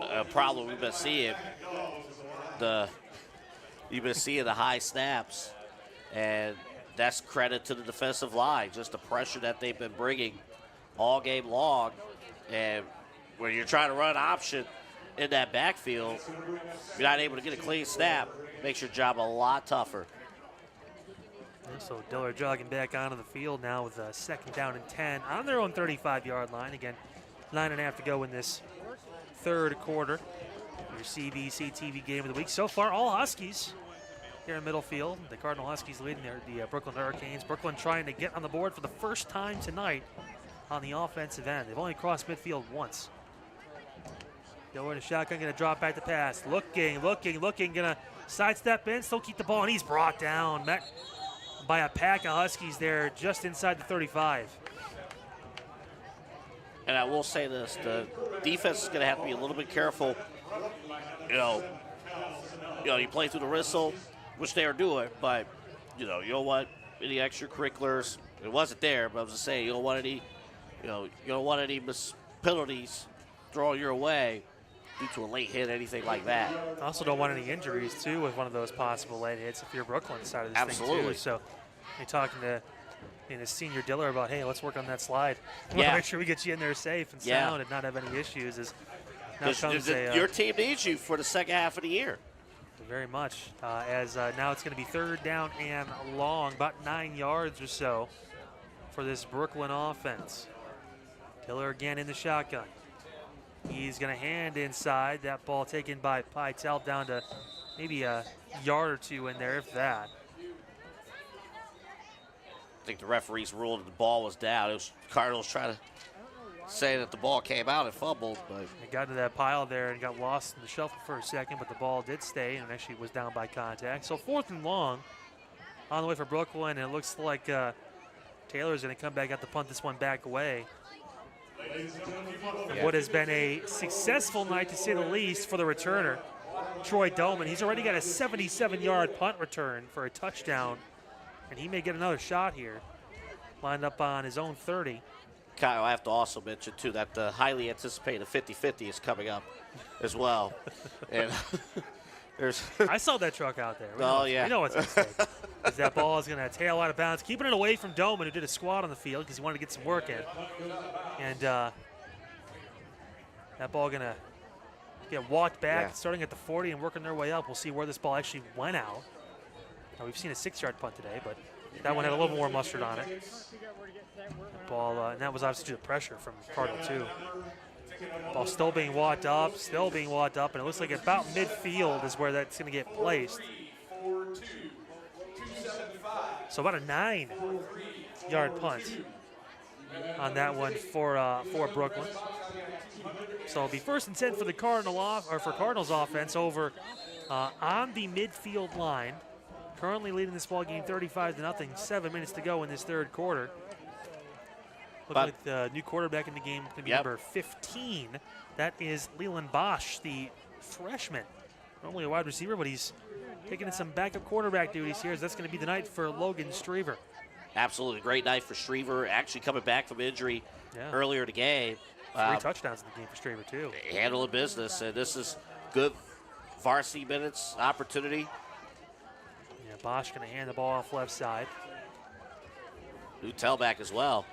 a problem we've been seeing, you've been seeing the high snaps, and that's credit to the defensive line, just the pressure that they've been bringing all game long. And when you're trying to run option in that backfield, if you're not able to get a clean snap, makes your job a lot tougher. So Diller jogging back onto the field now with a second down and 10 on their own 35-yard line. Again, 9.5 to go in this third quarter. Your CVC TV game of the week. So far, all Huskies here in Middlefield. The Cardinal Huskies leading the Brooklyn Hurricanes. Brooklyn trying to get on the board for the first time tonight on the offensive end. They've only crossed midfield once. Diller in a shotgun, going to drop back to pass. Looking, going to sidestep in, still keep the ball, and he's brought down. Met by a pack of Huskies there just inside the 35. And I will say this, the defense is going to have to be a little bit careful. You know, you play through the whistle, which they are doing, but, you know what, any extracurriculars, it wasn't there, but I was just saying, you don't want any penalties thrown your way due to a late hit, anything like that. Also don't want any injuries, too, with one of those possible late hits if you're Brooklyn side of this Absolutely. thing, too. So you're talking to senior Diller about, hey, let's work on that slide. We want Yeah. to make sure we get you in there safe and sound and not have any issues. Your team needs you for the second half of the year. Very much. Now it's going to be third down and long, about 9 yards or so for this Brooklyn offense. Diller again in the shotgun. He's going to hand inside. That ball taken by Pytel down to maybe a yard or two in there, if that. I think the referees ruled that the ball was down. It was Cardinals trying to say that the ball came out and fumbled, but It got to that pile there and got lost in the shuffle for a second, but the ball did stay and actually was down by contact. So fourth and long on the way for Brooklyn, and it looks like Taylor's going to come back, got to punt this one back away. What has been a successful night, to say the least, for the returner, Troy Doman. He's already got a 77-yard punt return for a touchdown, and he may get another shot here. Lined up on his own 30. Kyle, I have to also mention, too, that the highly anticipated 50-50 is coming up as well. And I saw that truck out there. Yeah. We know what's at stake. As that ball is going to tail out of bounds, keeping it away from Doman, who did a squat on the field because he wanted to get some work in. And that ball going to get walked back, starting at the 40 and working their way up. We'll see where this ball actually went out. Now, we've seen a 6-yard punt today, but that one had a little more mustard on it. That ball, and that was obviously due to pressure from Cardinal, too. Ball still being walked up, and it looks like about midfield is where that's going to get placed. So about a 9-yard punt on that one for Brooklyn. So it'll be first and 10 for the Cardinals offense over on the midfield line. Currently leading this ball game 35-0. 7 minutes to go in this third quarter. Looks like the new quarterback in the game going to be number 15. That is Leland Bosch, the freshman. Normally a wide receiver, but he's taking in some backup quarterback duties here. As that's going to be the night for Logan Strever. Absolutely great night for Strever. Actually coming back from injury earlier in the game. 3 touchdowns in the game for Strever, too. Handling business, and this is good varsity minutes opportunity. Yeah, Bosch going to hand the ball off left side. New tailback as well.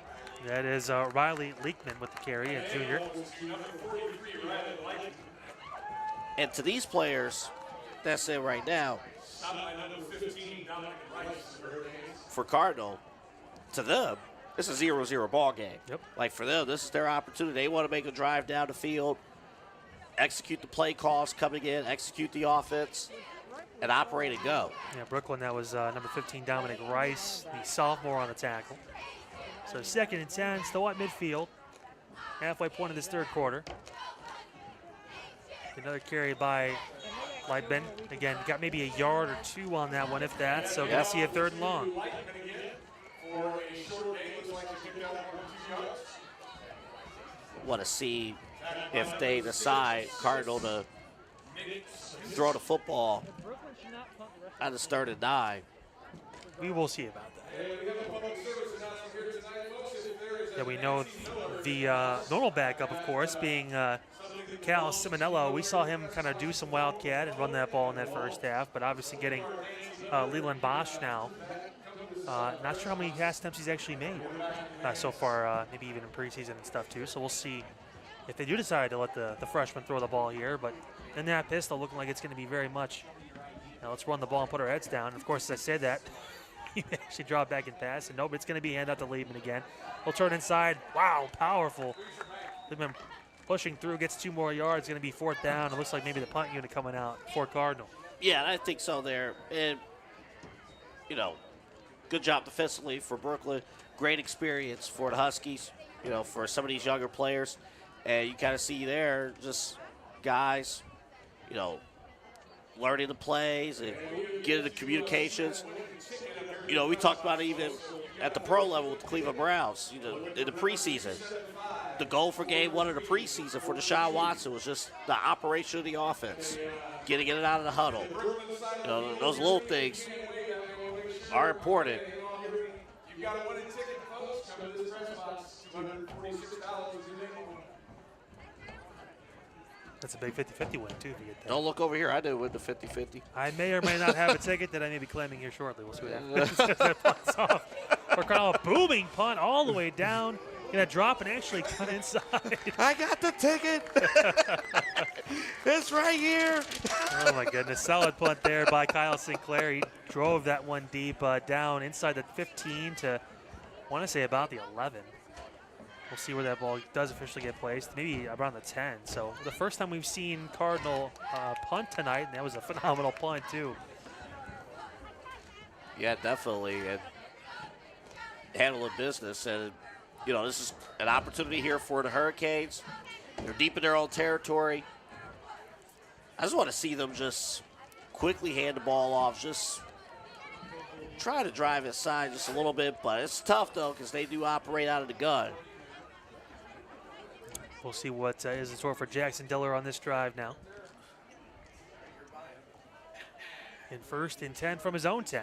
That is Riley Leekman with the carry, a junior. And to these players, that's it right now. For Cardinal, to them, this is a 0-0 ball game. Yep. Like for them, this is their opportunity. They want to make a drive down the field, execute the play calls coming in, execute the offense, and operate and go. Yeah, Brooklyn, that was number 15, Dominic Rice, the sophomore on the tackle. So 2nd and 10, still at midfield. Halfway point of this 3rd quarter. Another carry by Lightman. Again, got maybe a yard or 2 on that one, if that. So gonna see a 3rd and long. Want to see if they decide Cardinal to throw the football at the start of 9. We will see about that. Yeah, we know the normal backup, of course, being Cal Simonello. We saw him kind of do some wildcat and run that ball in that first half, but obviously getting Leland Bosch now. Not sure how many pass attempts he's actually made so far, maybe even in preseason and stuff too. So we'll see if they do decide to let the freshman throw the ball here. But in that pistol, looking like it's going to be very much, let's run the ball and put our heads down. And of course, as I said that, he actually draw back and pass. And nope, it's going to be hand out to Liebman again. He'll turn inside. Wow, powerful. Liebman pushing through, gets 2 more yards. Going to be 4th down. It looks like maybe the punt unit coming out for Cardinal. Yeah, I think so there. And, good job defensively for Brooklyn. Great experience for the Huskies, for some of these younger players. And you kind of see there just guys, learning the plays and getting the communications. We talked about it even at the pro level with the Cleveland Browns, in the preseason. The goal for game 1 of the preseason for Deshaun Watson was just the operation of the offense, getting it out of the huddle. Those little things are important. You've got a winning ticket, folks. Come to this press box. $246 That's a big 50-50 win, too, if you get that. Don't look over here. I did win the 50-50. I may or may not have a ticket that I may be claiming here shortly. We'll see what happens. For Cardinal, a booming punt all the way down. Gonna drop and actually cut inside. I got the ticket. It's right here. Oh, my goodness. Solid punt there by Kyle Sinclair. He drove that one deep down inside the 15 to, I want to say, about the 11. We'll see where that ball does officially get placed, maybe around the 10. So the first time we've seen Cardinal punt tonight, and that was a phenomenal punt, too. Yeah, definitely. And handling business. And, this is an opportunity here for the Hurricanes. They're deep in their own territory. I just want to see them just quickly hand the ball off, just try to drive inside just a little bit. But it's tough, though, because they do operate out of the gun. We'll see what is in store for Jackson Diller on this drive now. In 1st and 10 from his own 10.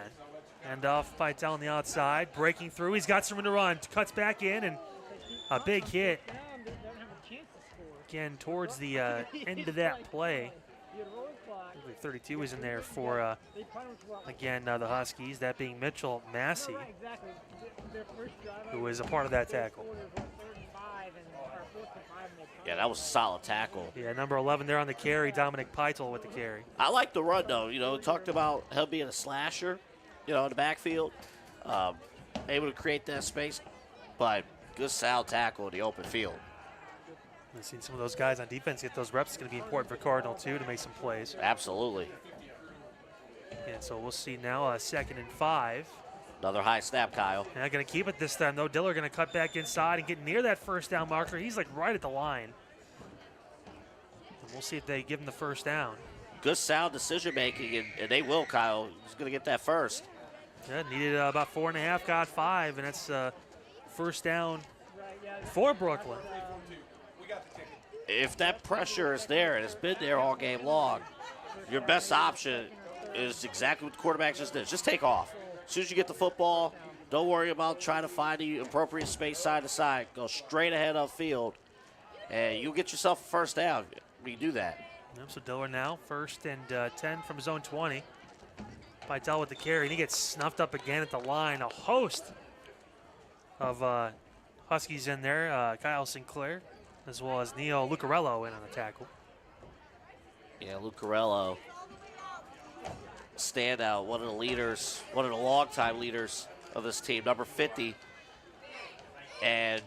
And off by on the outside, breaking through. He's got some room to run. Cuts back in, and a big hit. Again, towards the end of that play. 32 is in there for, again, the Huskies. That being Mitchell Massey, who was a part of that tackle. Yeah, that was a solid tackle. Yeah, number 11 there on the carry, Dominic Peitel with the carry. I like the run, though. Talked about him being a slasher, in the backfield. Able to create that space, but good sound tackle in the open field. We've seen some of those guys on defense get those reps. It's going to be important for Cardinal, too, to make some plays. Absolutely. And so we'll see now 2nd and 5. Another high snap, Kyle. And not going to keep it this time, though. Diller going to cut back inside and get near that 1st down marker. He's like right at the line. And we'll see if they give him the 1st down. Good sound decision making, and they will, Kyle. He's going to get that 1st. Yeah, needed about 4.5, got 5, and that's 1st down for Brooklyn. If that pressure is there, and it's been there all game long, your best option is exactly what the quarterback just did. Just take off. As soon as you get the football, don't worry about trying to find the appropriate space side to side. Go straight ahead of field, and you'll get yourself a 1st down. You can do that. Yep, so Diller now 1st and 10 from his own 20. Peitel with the carry, and he gets snuffed up again at the line. A host of Huskies in there. Kyle Sinclair, as well as Neo Lucarello in on the tackle. Yeah, Lucarello, standout, one of the leaders, one of the longtime leaders of this team, number 50. And,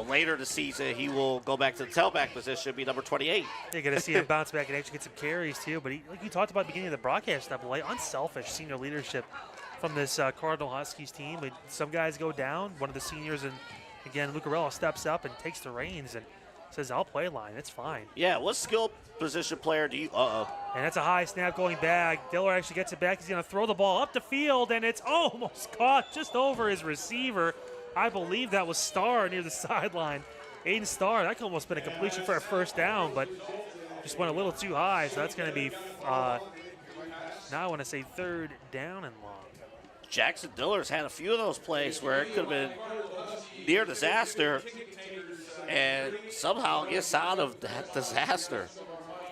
later in the season, he will go back to the tailback position, be number 28. You're going to see him bounce back and actually get some carries, too. But like you talked about at the beginning of the broadcast, unselfish senior leadership from this Cardinal Huskies team. But some guys go down. One of the seniors, and again, Lucarello steps up and takes the reins and says, I'll play line. It's fine. Yeah, what skill position player do you – uh-oh. And that's a high snap going back. Diller actually gets it back. He's going to throw the ball up the field, and it's almost caught just over his receiver. I believe that was Starr near the sideline. Aiden Starr, that could almost been a completion for a first down, but just went a little too high, so that's going to be, now I want to say 3rd down and long. Jackson Diller's had a few of those plays where it could have been near disaster, and somehow gets out of that disaster.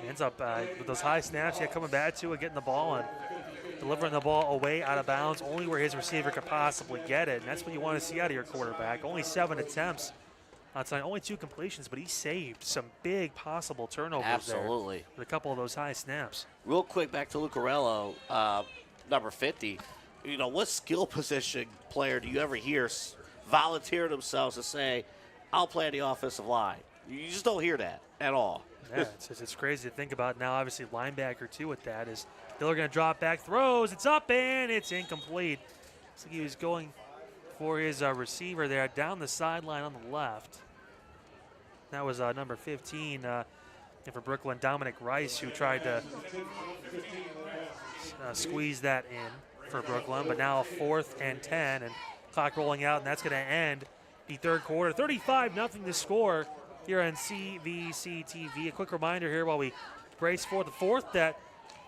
He ends up with those high snaps, coming back to it, getting the ball and delivering the ball away out of bounds, only where his receiver could possibly get it. And that's what you want to see out of your quarterback. Only 7 attempts. Tonight, only 2 completions, but he saved some big possible turnovers. Absolutely. There with a couple of those high snaps. Real quick, back to Lucarello, number 50. You know, what skill position player do you ever hear volunteer themselves to say, I'll play on the offensive line? You just don't hear that at all. Yeah, it's crazy to think about now. Obviously, linebacker, too, with that is Diller going to drop back, throws, it's up, and it's incomplete. Looks like he was going for his receiver there down the sideline on the left. That was number 15 for Brooklyn, Dominic Rice, who tried to squeeze that in for Brooklyn. But now 4th and 10, and clock rolling out, and that's going to end the 3rd quarter. 35-0 to score here on CVC TV. A quick reminder here while we brace for the 4th that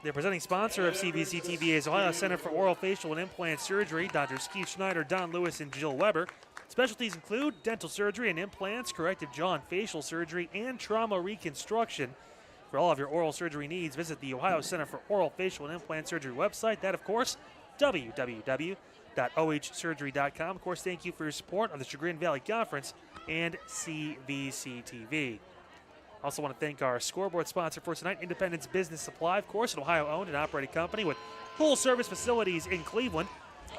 the presenting sponsor of CVC TV is Ohio Center for Oral, Facial, and Implant Surgery. Drs. Keith Schneider, Don Lewis, and Jill Weber. Specialties include dental surgery and implants, corrective jaw and facial surgery, and trauma reconstruction. For all of your oral surgery needs, visit the Ohio Center for Oral, Facial, and Implant Surgery website. That, of course, www.ohsurgery.com. Of course, thank you for your support of the Chagrin Valley Conference and CVC TV. Also want to thank our scoreboard sponsor for tonight, Independence Business Supply, of course, an Ohio-owned and operated company with full-service facilities in Cleveland,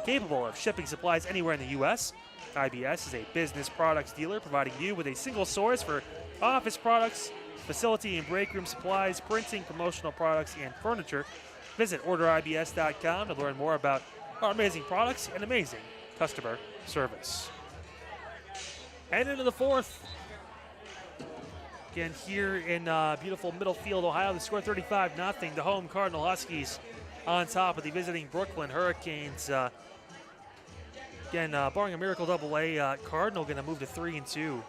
capable of shipping supplies anywhere in the U.S. IBS is a business products dealer providing you with a single source for office products, facility and break room supplies, printing, promotional products, and furniture. Visit orderibs.com to learn more about our amazing products and amazing customer service. And into the 4th. Again, here in beautiful Middlefield, Ohio, the score 35-0. The home Cardinal Huskies on top of the visiting Brooklyn Hurricanes. Again, barring a miracle AA, Cardinal going to move to 3-2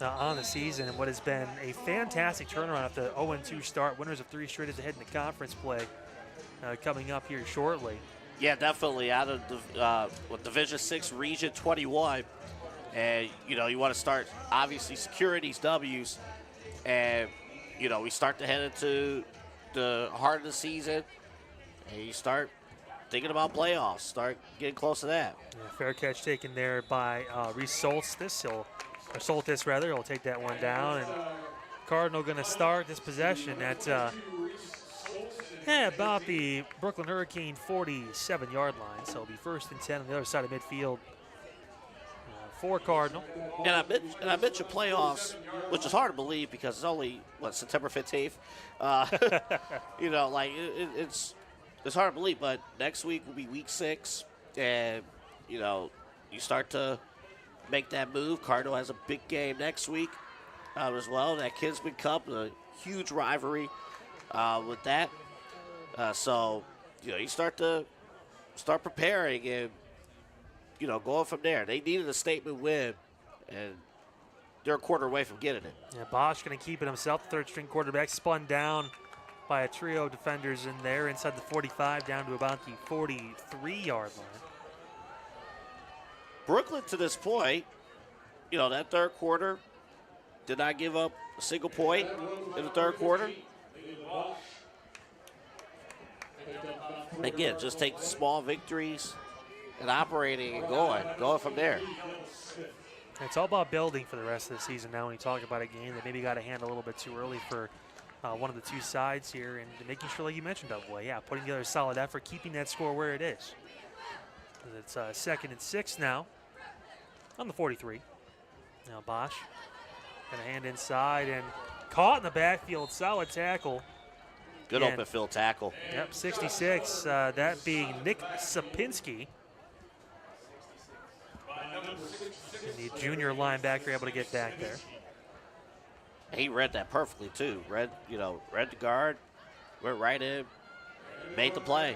on the season, and what has been a fantastic turnaround after the 0-2 start. Winners of 3 straight as they head into conference play coming up here shortly. Yeah, definitely out of the Division 6 Region 21. And, you know, you want to start, obviously, securing these W's. And, you know, we start to head into the heart of the season, and you start thinking about playoffs, start getting close to that. Yeah, fair catch taken there by Reese Soltis. He'll take that one down. And Cardinal going to start this possession at about the Brooklyn Hurricane 47-yard line. So it'll be 1st and 10 on the other side of midfield for Cardinal. And I mentioned playoffs, which is hard to believe because it's only, September 15th? You know, like, it's hard to believe, but next week will be week 6, and, you know, you start to make that move. Cardinal has a big game next week as well. That Kinsman Cup, a huge rivalry with that. So, you know, you start preparing and, you know, going from there. They needed a statement win, and they're a quarter away from getting it. Yeah, Bosch going to keep it himself. The 3rd-string quarterback spun down by a trio of defenders in there inside the 45 down to about the 43-yard line. Brooklyn, to this point, you know, that 3rd quarter did not give up a single point in the 3rd quarter. Again, just take small victories and operating and going from there. It's all about building for the rest of the season now when you talk about a game that maybe got a hand a little bit too early for one of the 2 sides here, and making sure, like you mentioned, Double-A, putting together a solid effort, keeping that score where it is. It's 2nd and 6 now on the 43. Now Bosch going to hand inside and caught in the backfield. Solid tackle. Good open field tackle. Yep, 66, that being Nick Sapinski. And the junior linebacker able to get back there. He read that perfectly too. Read the guard, went right in, made the play.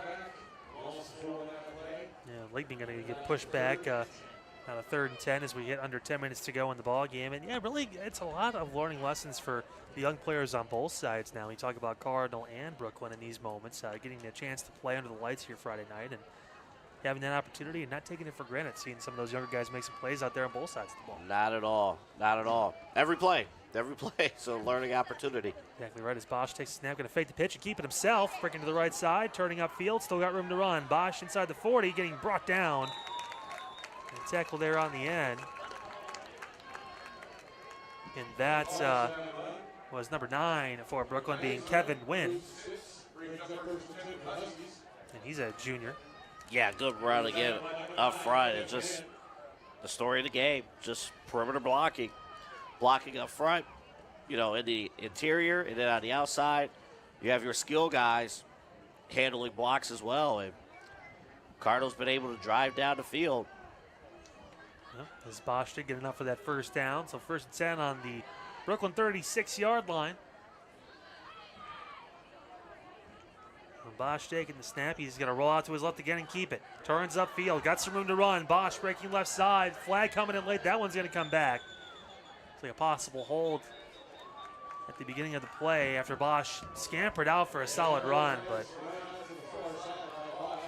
Yeah, Lightning going to get pushed back on a 3rd and 10 as we hit under 10 minutes to go in the ball game. And yeah, really, it's a lot of learning lessons for the young players on both sides now. We talk about Cardinal and Brooklyn in these moments, getting a chance to play under the lights here Friday night and having that opportunity and not taking it for granted, seeing some of those younger guys make some plays out there on both sides of the ball. Not at all. Not at all. Every play. So learning opportunity. Exactly right. As Bosch takes a snap, going to fake the pitch and keep it himself. Breaking to the right side, turning upfield, still got room to run. Bosch inside the 40, getting brought down. And tackle there on the end. And that was number 9 for Brooklyn, being Kevin Wynn. And he's a junior. Yeah, good run again up front. It's just the story of the game. Just perimeter blocking. Blocking up front, in the interior, and then on the outside, you have your skill guys handling blocks as well. And Cardinal's been able to drive down the field. Well, as Bosch did get enough for that first down. So 1st and 10 on the Brooklyn 36-yard line. And Bosch taking the snap. He's going to roll out to his left again and keep it. Turns upfield, got some room to run. Bosch breaking left side. Flag coming in late. That one's going to come back. It's like a possible hold at the beginning of the play after Bosch scampered out for a solid run, but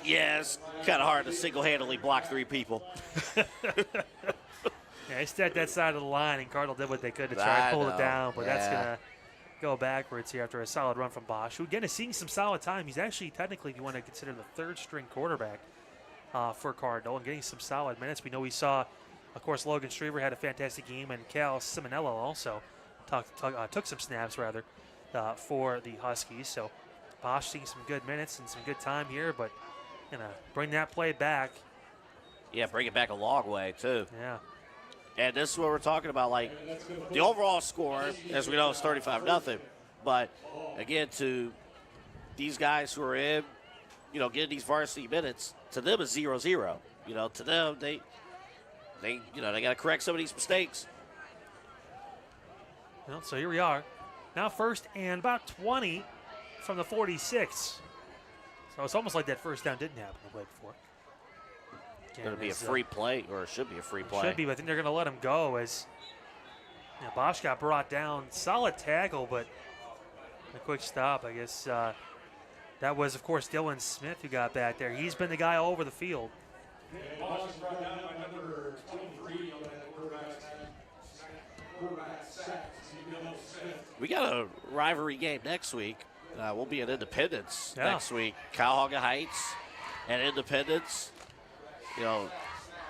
yeah, it's kind of hard to single-handedly block 3 people. Yeah, he stepped that side of the line, and Cardinal did what they could to try to pull it down, but that's going to go backwards here after a solid run from Bosch, who again is seeing some solid time. He's actually technically, if you want to consider, the 3rd-string quarterback for Cardinal and getting some solid minutes. We know we saw, of course, Logan Striever had a fantastic game, and Cal Simonello also took some snaps, for the Huskies. So Bosch seeing some good minutes and some good time here, but going to bring that play back. Yeah, bring it back a long way, too. Yeah. And this is what we're talking about. Like, the overall score, as we know, is 35-0. But, again, to these guys who are in, getting these varsity minutes, to them it's 0-0. To them, they got to correct some of these mistakes. Well, so here we are. Now 1st and about 20 from the 46. So it's almost like that first down didn't happen the play before. It's going to be a free play, or it should be a free play. Should be, but I think they're going to let him go as Bosch got brought down. Solid tackle, but a quick stop. I guess that was, of course, Dylan Smith who got back there. He's been the guy all over the field. Bosch is brought down by number 23 on that quarterback sack. We got a rivalry game next week. We'll be at Independence next week. Cuyahoga Heights and Independence.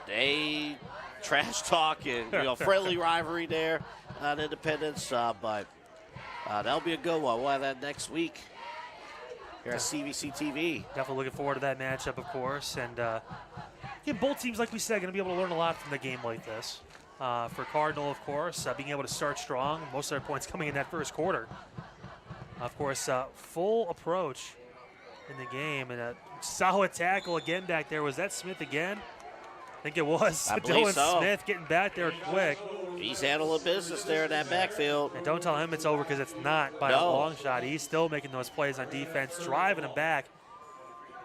They trash talk and friendly rivalry there on Independence, but that'll be a good one. We'll have that next week here at CVC TV. Definitely looking forward to that matchup, of course, and again, both teams, like we said, going to be able to learn a lot from the game like this. For Cardinal, of course, being able to start strong, most of their points coming in that first quarter. Of course, full approach in the game, and a solid tackle again back there. Was that Smith again? I think it was. I believe Dylan so. Smith getting back there quick. He's handling business there in that backfield. And don't tell him it's over, because it's not by a long shot. He's still making those plays on defense, driving them back.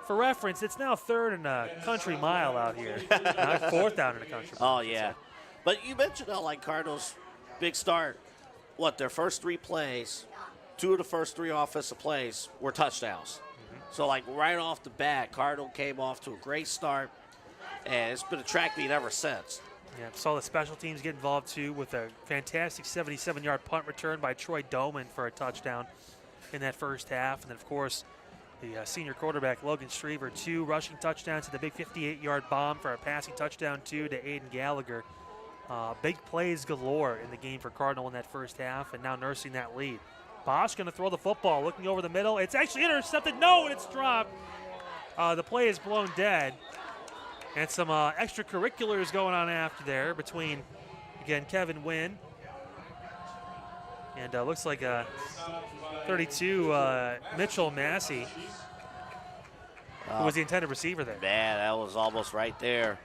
For reference, it's now 3rd and a country mile out here, not 4th down in a country mile. Oh, yeah. So. But you mentioned Cardinals' big start. Their first 3 plays, 2 of the first 3 offensive plays were touchdowns. So, right off the bat, Cardinal came off to a great start, and it's been a track meet ever since. Yeah, saw the special teams get involved, too, with a fantastic 77-yard punt return by Troy Doman for a touchdown in that first half. And then, of course, the senior quarterback, Logan Striever, 2 rushing touchdowns and a big 58-yard bomb for a passing touchdown, too, to Aiden Gallagher. Big plays galore in the game for Cardinal in that first half, and now nursing that lead. Bosch going to throw the football, looking over the middle. It's actually intercepted. No, and it's dropped. The play is blown dead. And some extracurriculars going on after there between, again, Kevin Wynn. And looks like 32, Mitchell Massey, who was the intended receiver there. Man, that was almost right there.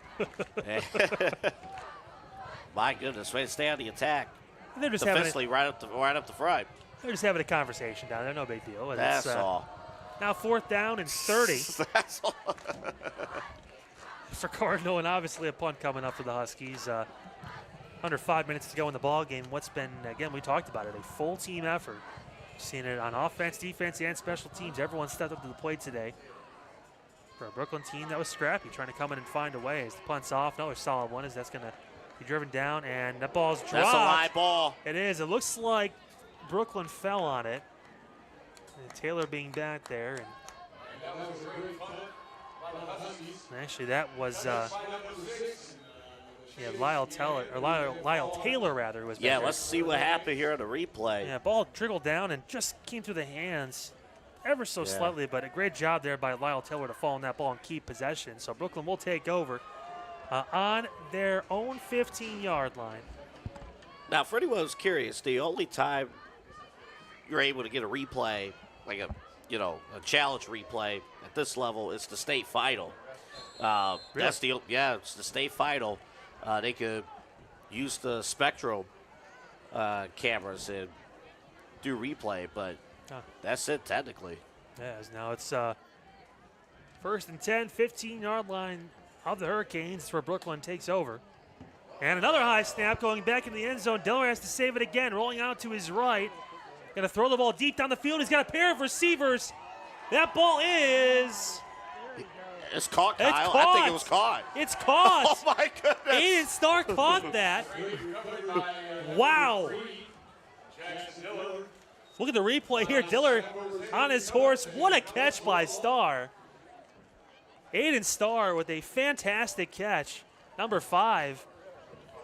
My goodness, way to stay on the attack. They're just Defensively, right up the front. they're just having a conversation down there. No big deal. And That's it's, all. now 4th down and 30 That's all. for Cardinal, and obviously a punt coming up for the Huskies. Under 5 minutes to go in the ball game. What's been, again, we talked about it, a full team effort. Seen it on offense, defense, and special teams. Everyone stepped up to the plate today. For a Brooklyn team that was scrappy, trying to come in and find a way. As the punt's off, another solid one, as that's going to be driven down, and that ball's dropped. That's a live ball. It is. It looks like Brooklyn fell on it. And Taylor being back there. And actually, that was Lyle Taylor was back Yeah, there. let's see what happened here on the replay. Yeah, ball trickled down and just came through the hands ever so slightly, but a great job there by Lyle Taylor to fall on that ball and keep possession. So Brooklyn will take over on their own 15-yard line. Now, for anyone who's curious, the only time you're able to get a replay, like a challenge replay at this level, is the state final. Really? It's the state final. They could use the Spectrum cameras and do replay, but that's it technically. Yeah, now it's 1st and 10, 15-yard line of the Hurricanes where Brooklyn takes over. And another high snap going back in the end zone. Diller has to save it again, rolling out to his right. Going to throw the ball deep down the field. He's got a pair of receivers. That ball is... It's caught, Kyle. It's caught. I think it was caught. It's caught. Oh, my goodness. Aiden Starr caught that. Wow. Look at the replay here. Diller on his horse. What a catch by Starr. Aiden Starr with a fantastic catch. Number 5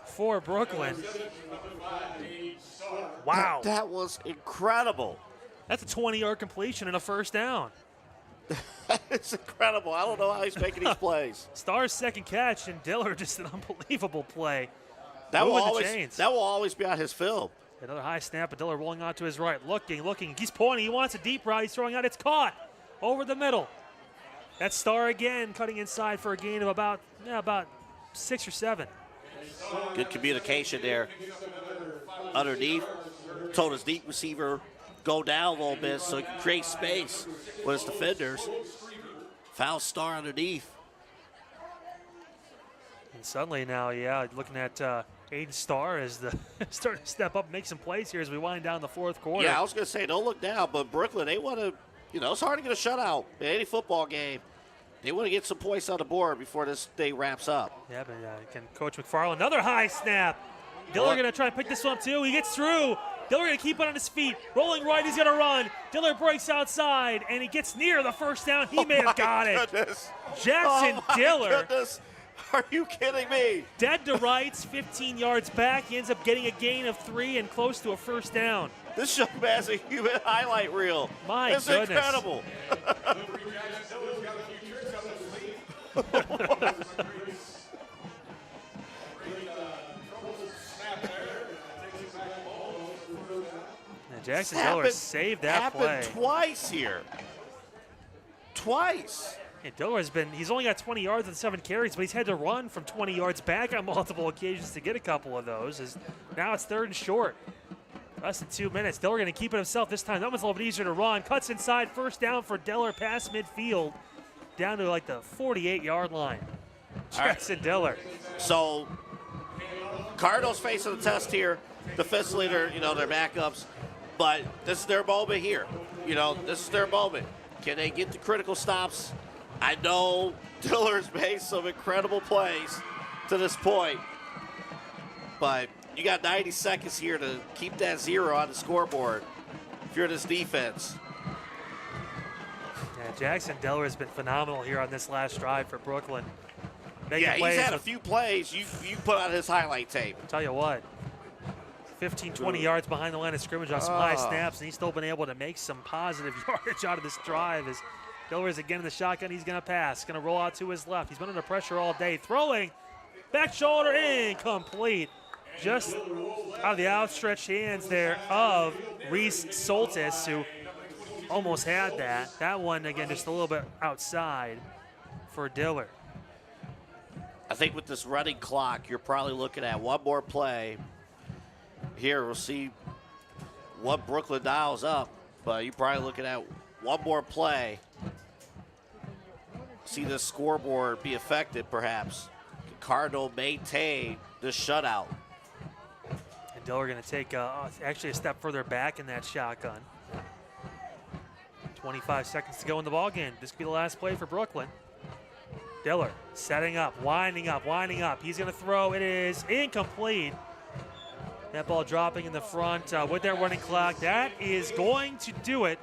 for Brooklyn. Wow. That was incredible. That's a 20-yard completion and a 1st down. It's incredible. I don't know how he's making these plays. Starr's second catch, and Diller just an unbelievable play. That will Moving the always be on his film. Another high snap, but Diller rolling out to his right, looking. He's pointing. He wants a deep route. He's throwing out. It's caught over the middle. That's Starr again, cutting inside for a gain of about 6 or 7. Good communication there. Underneath, told his deep receiver go down a little bit so he can create space with his defenders. Foul Starr underneath. And suddenly now, looking at Aiden Starr as the starting to step up and make some plays here as we wind down the 4th quarter. Yeah, I was going to say, don't look down, but Brooklyn, they want to, it's hard to get a shutout in any football game. They want to get some points on the board before this day wraps up. Yeah, but can Coach McFarland, another high snap. Diller going to try and pick this one up too. He gets through. Diller going to keep it on his feet. Rolling right, he's going to run. Diller breaks outside, and he gets near the 1st down. He may have got it. Jackson Diller. Goodness. Are you kidding me? Dead to rights, 15 yards back. He ends up getting a gain of 3 and close to a 1st down. This young man's a human highlight reel. My it's goodness. Incredible. Jackson Diller saved that play. Happened twice here. Twice. And Diller he's only got 20 yards and 7 carries, but he's had to run from 20 yards back on multiple occasions to get a couple of those. Now it's 3rd and short. Less than 2 minutes. Diller going to keep it himself this time. That one's a little bit easier to run. Cuts inside, 1st down for Diller past midfield, down to like the 48-yard line. Jackson Diller. So Cardinals facing the test here. Defensively, their backups. But this is their moment here. This is their moment. Can they get the critical stops? I know Diller's made some incredible plays to this point, but you got 90 seconds here to keep that 0 on the scoreboard if you're this defense. Yeah, Jackson Diller has been phenomenal here on this last drive for Brooklyn. He's had a few plays you put on his highlight tape. I'll tell you what. 15, 20 yards behind the line of scrimmage on some high snaps, and he's still been able to make some positive yardage out of this drive as Diller is again in the shotgun. He's going to pass, going to roll out to his left. He's been under pressure all day. Throwing, back shoulder, incomplete. Just out of the outstretched hands there of Reese Soltis, who almost had that. That one, again, just a little bit outside for Diller. I think with this running clock, you're probably looking at one more play. Here, we'll see what Brooklyn dials up, but you're probably looking at one more play. See the scoreboard be affected, perhaps. Can Cardinal maintain this shutout? And Diller going to take actually a step further back in that shotgun. 25 seconds to go in the ball game. This could be the last play for Brooklyn. Diller setting up, winding up, winding up. He's going to throw. It is incomplete. That ball dropping in the front with that running clock. That is going to do it.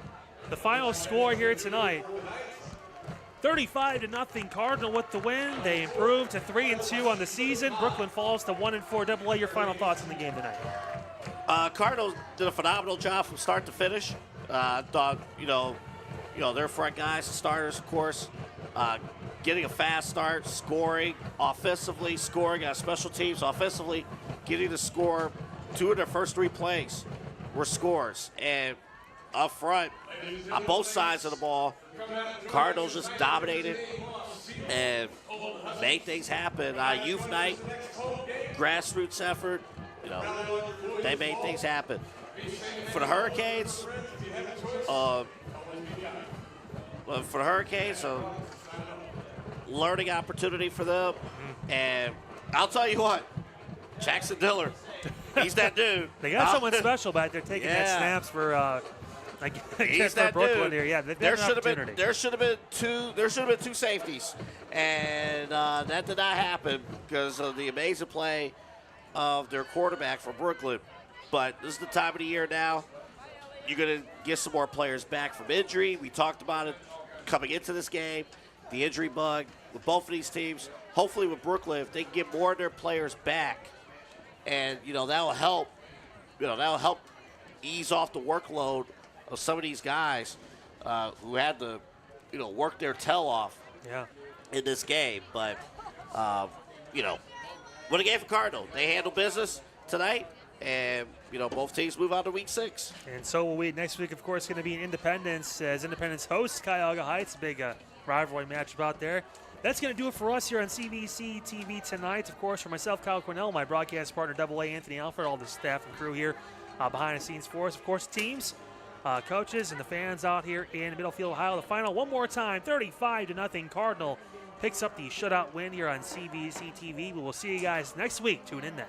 The final score here tonight. 35-0 Cardinal with the win. They improved to 3-2 on the season. Brooklyn falls to 1-4 AA. Your final thoughts on the game tonight? Cardinals did a phenomenal job from start to finish. I thought, you know, their front guys, the starters, of course, getting a fast start, scoring offensively, scoring on special teams offensively, getting to score. 2 of their first 3 plays were scores. And up front, on both sides of the ball, Cardinals just dominated and made things happen. Youth night, grassroots effort, they made things happen. For the Hurricanes, learning opportunity for them. And I'll tell you what, Jackson Diller, he's that dude. They got someone special back there taking that snaps for he's that Brooklyn dude. here. Yeah, there should have been two safeties, and that did not happen because of the amazing play of their quarterback for Brooklyn. But this is the time of the year now. You're going to get some more players back from injury. We talked about it coming into this game, the injury bug with both of these teams. Hopefully with Brooklyn, if they can get more of their players back, and that'll help. That'll help ease off the workload of some of these guys who had to, work their tail off in this game. But, what a game for Cardinal. They handle business tonight, and, both teams move on to week 6. And so will we. Next week, of course, going to be in Independence as Independence hosts Cuyahoga Heights. Big rivalry matchup out there. That's going to do it for us here on CVC TV tonight. Of course, for myself, Kyle Cornell, my broadcast partner, AA Anthony Alfred, all the staff and crew here behind the scenes for us. Of course, teams, coaches, and the fans out here in Middlefield, Ohio. The final one more time, 35-0 Cardinal picks up the shutout win here on CVC TV. We will see you guys next week. Tune in then.